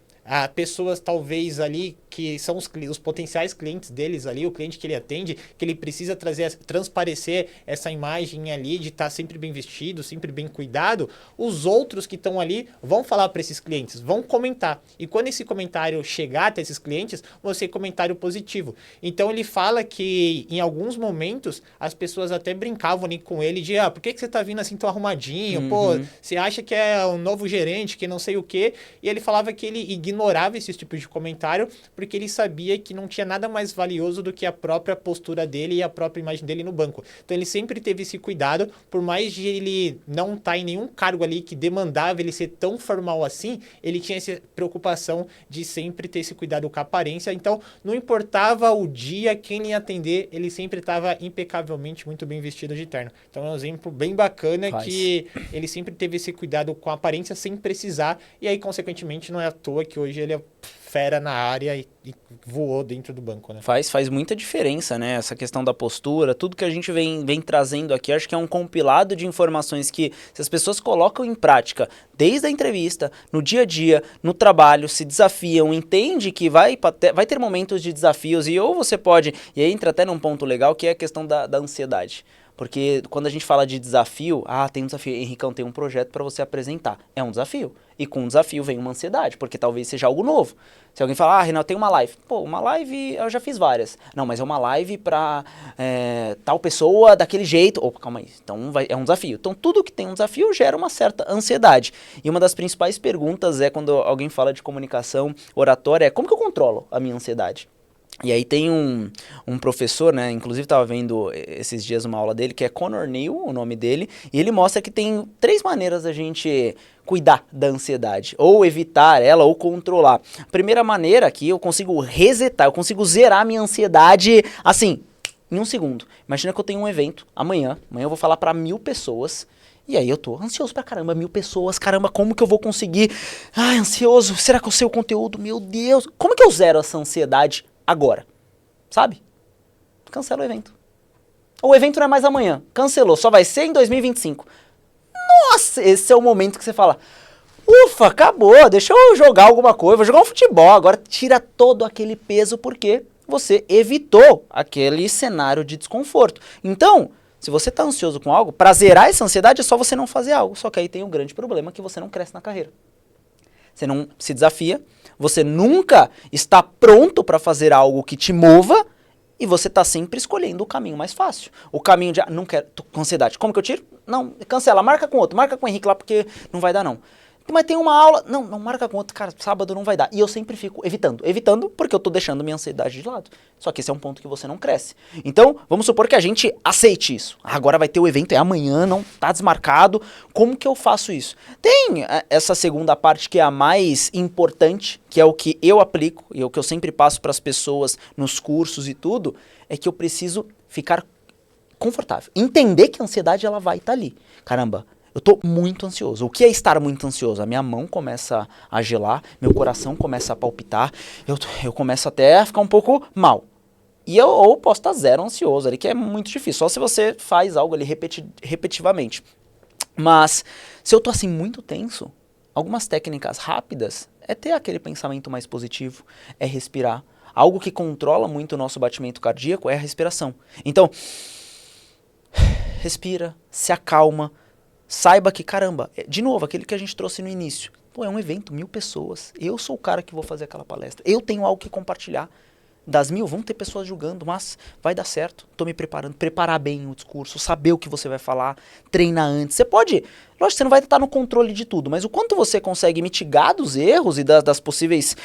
pessoas talvez ali que são os potenciais clientes deles ali, o cliente que ele atende, que ele precisa transparecer essa imagem ali de estar sempre bem vestido, sempre bem cuidado, os outros que estão ali vão falar para esses clientes, vão comentar. E quando esse comentário chegar até esses clientes, vai ser comentário positivo. Então ele fala que em alguns momentos as pessoas até brincavam ali com ele de, por que você tá vindo assim tão arrumadinho? Pô, você acha que é um novo gerente, que não sei o quê? E ele falava que ele ignorava esse tipo de comentário, porque ele sabia que não tinha nada mais valioso do que a própria postura dele e a própria imagem dele no banco. Então ele sempre teve esse cuidado, por mais de ele não estar em nenhum cargo ali que demandava ele ser tão formal assim, ele tinha essa preocupação de sempre ter esse cuidado com a aparência. Então não importava o dia, quem ia atender, ele sempre estava impecavelmente muito bem vestido de terno. Então é um exemplo bem bacana que ele sempre teve esse cuidado com a aparência sem precisar, e aí consequentemente não é à toa que hoje ele é fera na área e voou dentro do banco, né? Faz muita diferença, né? Essa questão da postura, tudo que a gente vem trazendo aqui, acho que é um compilado de informações que, se as pessoas colocam em prática, desde a entrevista, no dia a dia, no trabalho, se desafiam, entende que vai ter momentos de desafios, e ou você pode, e aí entra até num ponto legal, que é a questão da ansiedade. Porque quando a gente fala de desafio, tem um desafio, Henricão, tem um projeto para você apresentar. É um desafio. E com um desafio vem uma ansiedade, porque talvez seja algo novo. Se alguém falar, Renato, tem uma live. Pô, uma live eu já fiz várias. Não, mas é uma live para tal pessoa daquele jeito. Opa, calma aí. Então é um desafio. Então tudo que tem um desafio gera uma certa ansiedade. E uma das principais perguntas quando alguém fala de comunicação oratória, como que eu controlo a minha ansiedade? E aí tem um professor, né, inclusive estava vendo esses dias uma aula dele, que é Conor Neal, o nome dele, e ele mostra que tem 3 maneiras da gente cuidar da ansiedade, ou evitar ela, ou controlar. A primeira maneira aqui, eu consigo resetar, eu consigo zerar minha ansiedade, assim, em 1 segundo. Imagina que eu tenho um evento, amanhã eu vou falar para 1000 pessoas, e aí eu tô ansioso pra caramba, 1000 pessoas, caramba, como que eu vou conseguir? Ansioso, será que eu sei o conteúdo? Meu Deus, como que eu zero essa ansiedade agora? Sabe? Cancela o evento. O evento não é mais amanhã, cancelou, só vai ser em 2025. Nossa, esse é o momento que você fala, Ufa, acabou, deixa eu jogar alguma coisa, vou jogar um futebol. Agora tira todo aquele peso porque você evitou aquele cenário de desconforto. Então, se você está ansioso com algo, para zerar essa ansiedade é só você não fazer algo. Só que aí tem um grande problema que você não cresce na carreira. Você não se desafia, você nunca está pronto para fazer algo que te mova e você está sempre escolhendo o caminho mais fácil. O caminho de, não quero, tô com ansiedade. Como que eu tiro? Não, cancela, marca com outro, marca com o Henrique lá porque não vai dar não. Mas tem uma aula, não marca com outro, cara, sábado não vai dar. E eu sempre fico evitando porque eu tô deixando minha ansiedade de lado. Só que esse é um ponto que você não cresce. Então, vamos supor que a gente aceite isso. Agora vai ter o evento, é amanhã, não tá desmarcado. Como que eu faço isso? Tem essa segunda parte que é a mais importante, que é o que eu aplico e o que eu sempre passo para as pessoas nos cursos e tudo, é que eu preciso ficar confortável. Entender que a ansiedade ela vai estar ali. Caramba, eu tô muito ansioso. O que é estar muito ansioso? A minha mão começa a gelar, meu coração começa a palpitar, eu começo até a ficar um pouco mal. E ou posso estar zero ansioso ali, que é muito difícil. Só se você faz algo ali repetitivamente. Mas se eu tô assim muito tenso, algumas técnicas rápidas é ter aquele pensamento mais positivo, é respirar. Algo que controla muito o nosso batimento cardíaco é a respiração. Então, respira, se acalma. Saiba que, caramba, de novo, aquele que a gente trouxe no início. Pô, é um evento, 1000 pessoas. Eu sou o cara que vou fazer aquela palestra. Eu tenho algo que compartilhar. Das 1000, vão ter pessoas julgando, mas vai dar certo. Tô me preparando. Preparar bem o discurso, saber o que você vai falar, treinar antes. Você pode... Lógico, você não vai estar no controle de tudo, mas o quanto você consegue mitigar dos erros e dos possíveis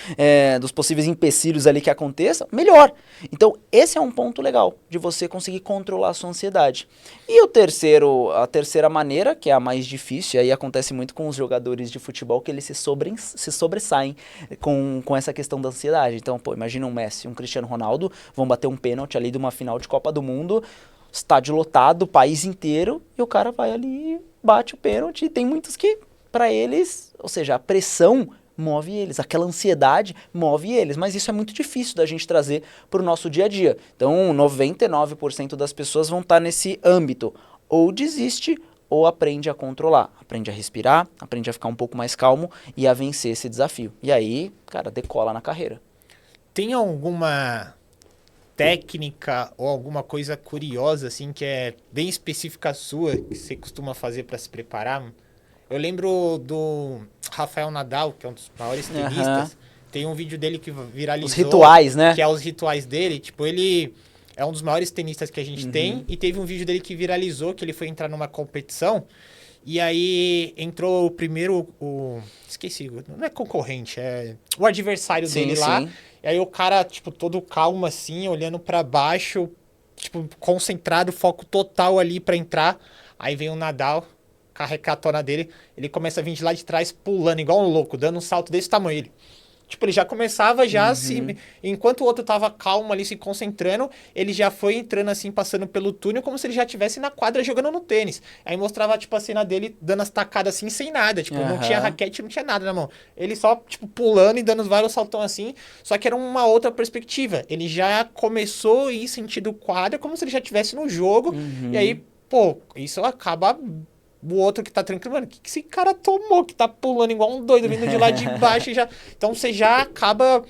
empecilhos ali que aconteçam, melhor. Então, esse é um ponto legal de você conseguir controlar a sua ansiedade. E a terceira maneira, que é a mais difícil, e aí acontece muito com os jogadores de futebol, que eles se sobressaem com essa questão da ansiedade. Então, pô, imagina um Messi, um Cristiano Ronaldo, vão bater um pênalti ali de uma final de Copa do Mundo, estádio lotado, país inteiro, e o cara vai ali, bate o pênalti, e tem muitos que, para eles, ou seja, a pressão move eles, aquela ansiedade move eles, mas isso é muito difícil da gente trazer para o nosso dia a dia. Então, 99% das pessoas vão estar nesse âmbito, ou desiste, ou aprende a controlar, aprende a respirar, aprende a ficar um pouco mais calmo e a vencer esse desafio. E aí, cara, decola na carreira. Tem alguma técnica ou alguma coisa curiosa, assim, que é bem específica sua, que você costuma fazer para se preparar? Eu lembro do Rafael Nadal, que é um dos maiores tenistas. Tem um vídeo dele que viralizou. Os rituais, né? Que é os rituais dele. Tipo, ele é um dos maiores tenistas que a gente tem. E teve um vídeo dele que viralizou, que ele foi entrar numa competição. E aí entrou o primeiro... esqueci, não é concorrente, é o adversário dele lá. E aí o cara, tipo, todo calmo assim, olhando pra baixo, tipo, concentrado, foco total ali pra entrar. Aí vem o Nadal, com a recatona dele, ele começa a vir de lá de trás, pulando igual um louco, dando um salto desse tamanho. Ele, tipo, ele já começava enquanto o outro tava calmo ali, se concentrando, ele já foi entrando assim, passando pelo túnel, como se ele já estivesse na quadra jogando no tênis. Aí mostrava, tipo, a cena dele dando as tacadas assim, sem nada. Tipo, não tinha raquete, não tinha nada na mão. Ele só, tipo, pulando e dando vários saltão assim, só que era uma outra perspectiva. Ele já começou a ir sentido quadra, como se ele já estivesse no jogo. E aí, pô, isso acaba... O outro que tá tranquilo, mano, o que esse cara tomou? Que tá pulando igual um doido, vindo de lá de baixo e já... Então você já acaba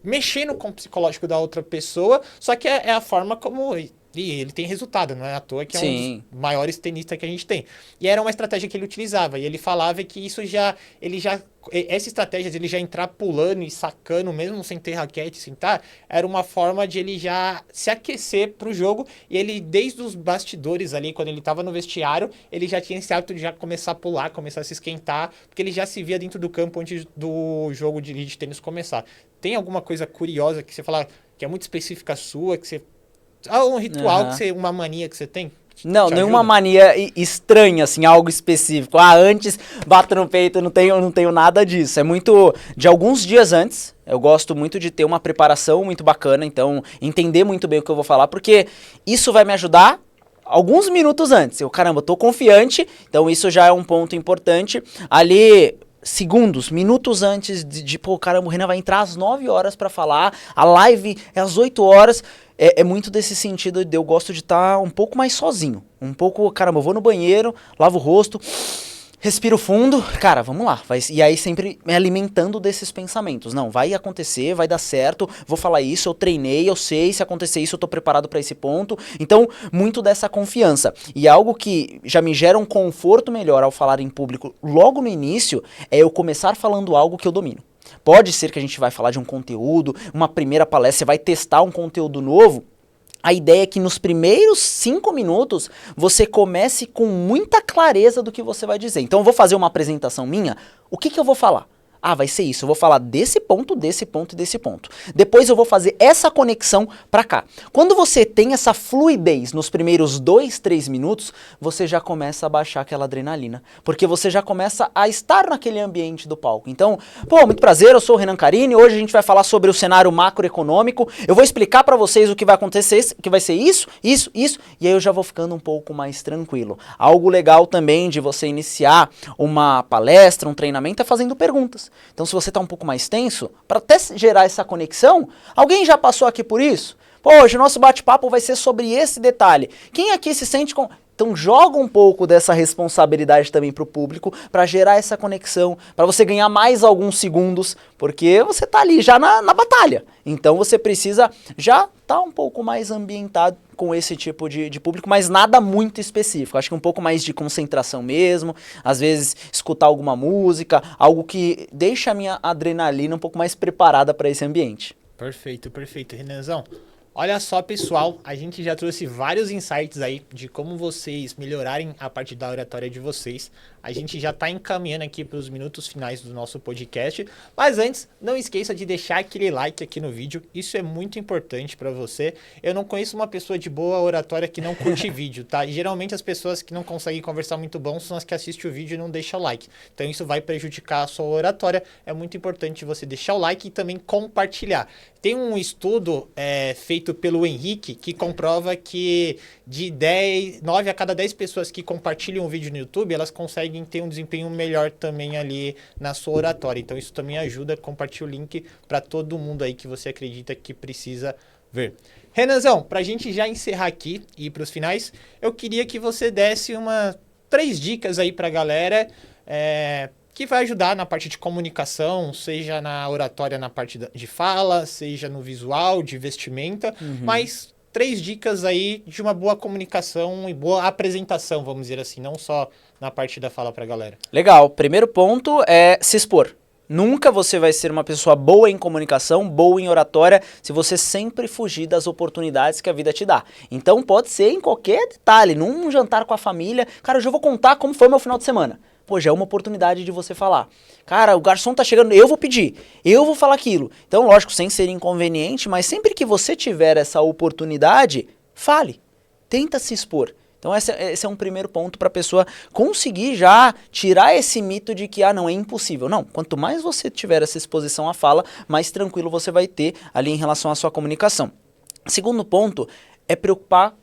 mexendo com o psicológico da outra pessoa, só que é a forma como... E ele tem resultado, não é à toa que é um dos maiores tenistas que a gente tem. E era uma estratégia que ele utilizava. E ele falava que isso já... Essa estratégia de ele já entrar pulando e sacando, mesmo sem ter raquete, sem tá, era uma forma de ele já se aquecer pro jogo. E ele, desde os bastidores ali, quando ele tava no vestiário, ele já tinha esse hábito de já começar a pular, começar a se esquentar, porque ele já se via dentro do campo antes do jogo de tênis começar. Tem alguma coisa curiosa que você fala que é muito específica sua, que você... um ritual, uma mania que você tem? Não, nenhuma mania estranha, assim, algo específico. Antes, bato no peito, não tenho nada disso. É muito de alguns dias antes. Eu gosto muito de ter uma preparação muito bacana, então entender muito bem o que eu vou falar, porque isso vai me ajudar alguns minutos antes. Caramba, eu tô confiante, então isso já é um ponto importante. Ali... segundos, minutos antes pô, caramba, o Renan vai entrar às 9 horas pra falar, a live é às 8 horas, é muito desse sentido de eu gosto de estar um pouco mais sozinho, um pouco, caramba, eu vou no banheiro, lavo o rosto, Respiro fundo, cara, vamos lá. E aí sempre me alimentando desses pensamentos. Não, vai acontecer, vai dar certo, vou falar isso, eu treinei, eu sei, se acontecer isso eu tô preparado para esse ponto. Então, muito dessa confiança. E algo que já me gera um conforto melhor ao falar em público logo no início, é eu começar falando algo que eu domino. Pode ser que a gente vai falar de um conteúdo, uma primeira palestra, você vai testar um conteúdo novo. A ideia é que nos primeiros 5 minutos você comece com muita clareza do que você vai dizer. Então eu vou fazer uma apresentação minha, o que eu vou falar? Ah, vai ser isso, eu vou falar desse ponto, desse ponto e desse ponto. Depois eu vou fazer essa conexão pra cá. Quando você tem essa fluidez nos primeiros 2, 3 minutos, você já começa a baixar aquela adrenalina. Porque você já começa a estar naquele ambiente do palco. Então, muito prazer, eu sou o Renan Carini, hoje a gente vai falar sobre o cenário macroeconômico. Eu vou explicar pra vocês o que vai acontecer, que vai ser isso, isso, isso, e aí eu já vou ficando um pouco mais tranquilo. Algo legal também de você iniciar uma palestra, um treinamento, é fazendo perguntas. Então, se você está um pouco mais tenso, para até gerar essa conexão, alguém já passou aqui por isso? Hoje o nosso bate-papo vai ser sobre esse detalhe. Quem aqui se sente com... Então, joga um pouco dessa responsabilidade também para o público, para gerar essa conexão, para você ganhar mais alguns segundos, porque você está ali já na batalha. Então, você precisa já estar um pouco mais ambientado com esse tipo de público, mas nada muito específico. Acho que um pouco mais de concentração mesmo, às vezes escutar alguma música, algo que deixa a minha adrenalina um pouco mais preparada para esse ambiente. Perfeito, perfeito. Renanzão, olha só, pessoal, a gente já trouxe vários insights aí de como vocês melhorarem a parte da oratória de vocês. A gente já está encaminhando aqui para os minutos finais do nosso podcast. Mas antes, não esqueça de deixar aquele like aqui no vídeo. Isso é muito importante para você. Eu não conheço uma pessoa de boa oratória que não curte vídeo, tá? E geralmente as pessoas que não conseguem conversar muito bom são as que assistem o vídeo e não deixam o like. Então isso vai prejudicar a sua oratória. É muito importante você deixar o like e também compartilhar. Tem um estudo feito pelo Henrique que comprova que de 9 a cada 10 pessoas que compartilham o vídeo no YouTube, elas conseguem ter um desempenho melhor também ali na sua oratória. Então isso também ajuda. Compartilhe o link para todo mundo aí que você acredita que precisa ver. Renanzão, para a gente já encerrar aqui e ir para os finais, eu queria que você desse 3 dicas aí para a galera que vai ajudar na parte de comunicação, seja na oratória, na parte de fala, seja no visual, de vestimenta, mas 3 dicas aí de uma boa comunicação e boa apresentação, vamos dizer assim, não só na parte da fala pra galera. Legal. Primeiro ponto é se expor. Nunca você vai ser uma pessoa boa em comunicação, boa em oratória, se você sempre fugir das oportunidades que a vida te dá. Então pode ser em qualquer detalhe, num jantar com a família. Cara, hoje eu vou contar como foi meu final de semana. Pô, já é uma oportunidade de você falar. Cara, o garçom tá chegando, eu vou pedir, eu vou falar aquilo. Então, lógico, sem ser inconveniente, mas sempre que você tiver essa oportunidade, fale. Tenta se expor. Então, esse é um primeiro ponto para a pessoa conseguir já tirar esse mito de que, não, é impossível. Não, quanto mais você tiver essa exposição à fala, mais tranquilo você vai ter ali em relação à sua comunicação. Segundo ponto é preocupar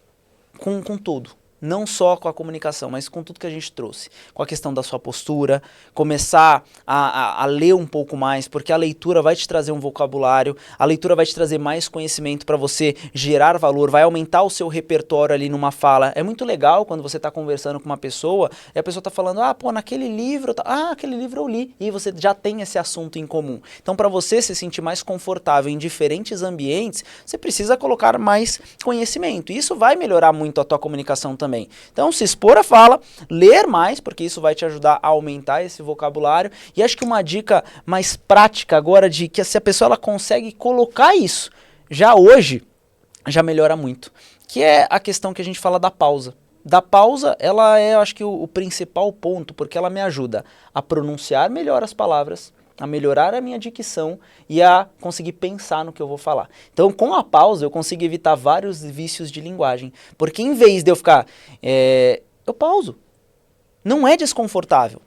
com tudo. Não só com a comunicação, mas com tudo que a gente trouxe. Com a questão da sua postura, começar a ler um pouco mais, porque a leitura vai te trazer um vocabulário, a leitura vai te trazer mais conhecimento para você gerar valor, vai aumentar o seu repertório ali numa fala. É muito legal quando você está conversando com uma pessoa e a pessoa está falando, naquele livro, aquele livro eu li, e você já tem esse assunto em comum. Então, para você se sentir mais confortável em diferentes ambientes, você precisa colocar mais conhecimento. E isso vai melhorar muito a tua comunicação também. Então, se expor à fala, ler mais, porque isso vai te ajudar a aumentar esse vocabulário. E acho que uma dica mais prática agora de que se a pessoa ela consegue colocar isso já hoje, já melhora muito. Que é a questão que a gente fala da pausa. Da pausa, ela é, acho que, o principal ponto, porque ela me ajuda a pronunciar melhor as palavras, a melhorar a minha dicção e a conseguir pensar no que eu vou falar. Então, com a pausa, eu consigo evitar vários vícios de linguagem. Porque em vez de eu ficar... eu pauso. Não é desconfortável.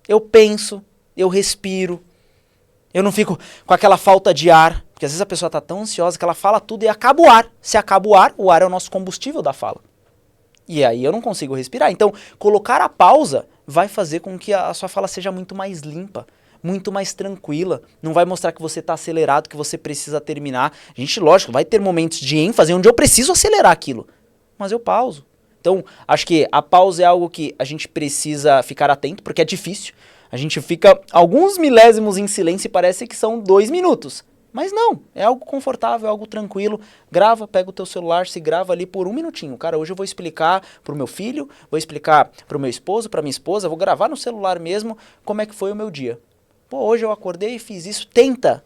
Eu penso, eu respiro. Eu não fico com aquela falta de ar. Porque às vezes a pessoa está tão ansiosa que ela fala tudo e acaba o ar. Se acaba o ar é o nosso combustível da fala. E aí eu não consigo respirar. Então, colocar a pausa vai fazer com que a sua fala seja muito mais limpa, muito mais tranquila, não vai mostrar que você está acelerado, que você precisa terminar. A gente, lógico, vai ter momentos de ênfase onde eu preciso acelerar aquilo, mas eu pauso. Então, acho que a pausa é algo que a gente precisa ficar atento, porque é difícil. A gente fica alguns milésimos em silêncio e parece que são 2 minutos. Mas não, é algo confortável, é algo tranquilo. Grava, pega o teu celular, se grava ali por 1 minutinho. Cara, hoje eu vou explicar pro meu filho, vou explicar pro meu esposo, pra minha esposa, vou gravar no celular mesmo como é que foi o meu dia. Pô, hoje eu acordei e fiz isso. Tenta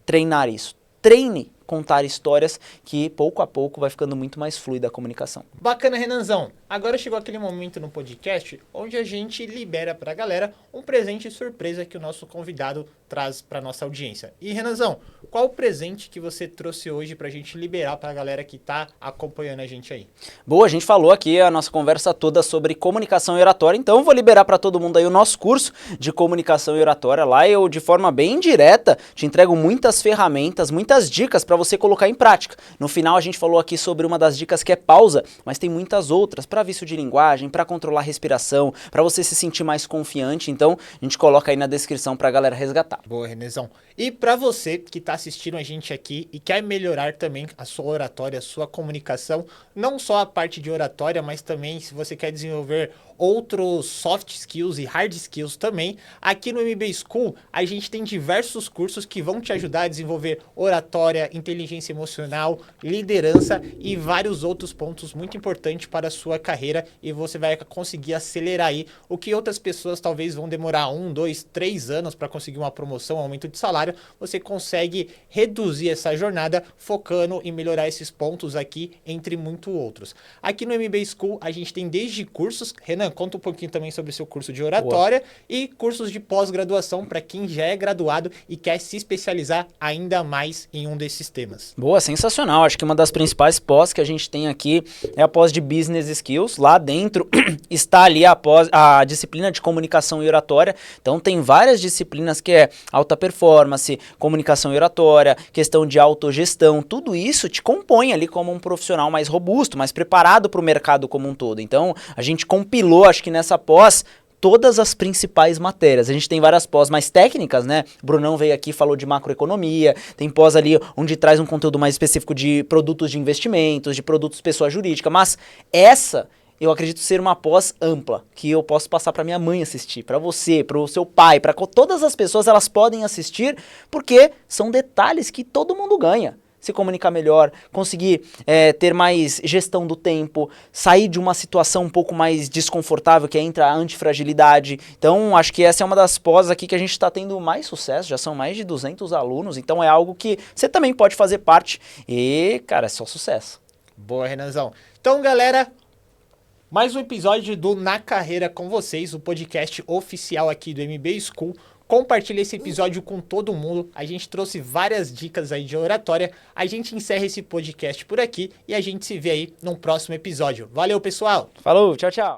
treinar isso. Treine contar histórias que pouco a pouco vai ficando muito mais fluida a comunicação. Bacana, Renanzão. Agora chegou aquele momento no podcast onde a gente libera pra galera um presente surpresa que o nosso convidado traz pra nossa audiência. E, Renanzão, qual o presente que você trouxe hoje pra gente liberar pra galera que tá acompanhando a gente aí? Boa, a gente falou aqui a nossa conversa toda sobre comunicação e oratória, então eu vou liberar para todo mundo aí o nosso curso de comunicação e oratória. Lá eu, de forma bem direta, te entrego muitas ferramentas, muitas dicas para você colocar em prática. No final a gente falou aqui sobre uma das dicas que é pausa, mas tem muitas outras para vício de linguagem, para controlar a respiração, para você se sentir mais confiante. Então a gente coloca aí na descrição para a galera resgatar. Boa, Renezão. E para você que está assistindo a gente aqui e quer melhorar também a sua oratória, a sua comunicação, não só a parte de oratória, mas também se você quer desenvolver outros soft skills e hard skills também, aqui no MB School a gente tem diversos cursos que vão te ajudar a desenvolver oratória, inteligência emocional, liderança e vários outros pontos muito importantes para a sua carreira, e você vai conseguir acelerar aí o que outras pessoas talvez vão demorar 1, 2, 3 anos para conseguir uma promoção, um aumento de salário. Você consegue reduzir essa jornada focando em melhorar esses pontos aqui, entre muitos outros. Aqui no MB School a gente tem desde cursos, Renan, conta um pouquinho também sobre o seu curso de oratória. Boa. E cursos de pós-graduação para quem já é graduado e quer se especializar ainda mais em um desses temas. Boa, sensacional. Acho que uma das principais pós que a gente tem aqui é a pós de Business Skills. Lá dentro está ali a disciplina de comunicação e oratória. Então tem várias disciplinas que é alta performance, comunicação e oratória, questão de autogestão. Tudo isso te compõe ali como um profissional mais robusto, mais preparado para o mercado como um todo. Então a gente compilou, acho que nessa pós, todas as principais matérias. A gente tem várias pós mais técnicas, né? O Brunão veio aqui e falou de macroeconomia, tem pós ali onde traz um conteúdo mais específico de produtos de investimentos, de produtos pessoa jurídica, mas essa eu acredito ser uma pós ampla, que eu posso passar para minha mãe assistir, para você, para o seu pai, para todas as pessoas, elas podem assistir, porque são detalhes que todo mundo ganha. Se comunicar melhor, conseguir ter mais gestão do tempo, sair de uma situação um pouco mais desconfortável, que entra a antifragilidade. Então, acho que essa é uma das pós aqui que a gente está tendo mais sucesso, já são mais de 200 alunos, então é algo que você também pode fazer parte e, cara, é só sucesso. Boa, Renanzão. Então, galera, mais um episódio do Na Carreira com vocês, o podcast oficial aqui do MB School. Compartilhe esse episódio com todo mundo. A gente trouxe várias dicas aí de oratória. A gente encerra esse podcast por aqui e a gente se vê aí num próximo episódio. Valeu, pessoal! Falou, tchau, tchau!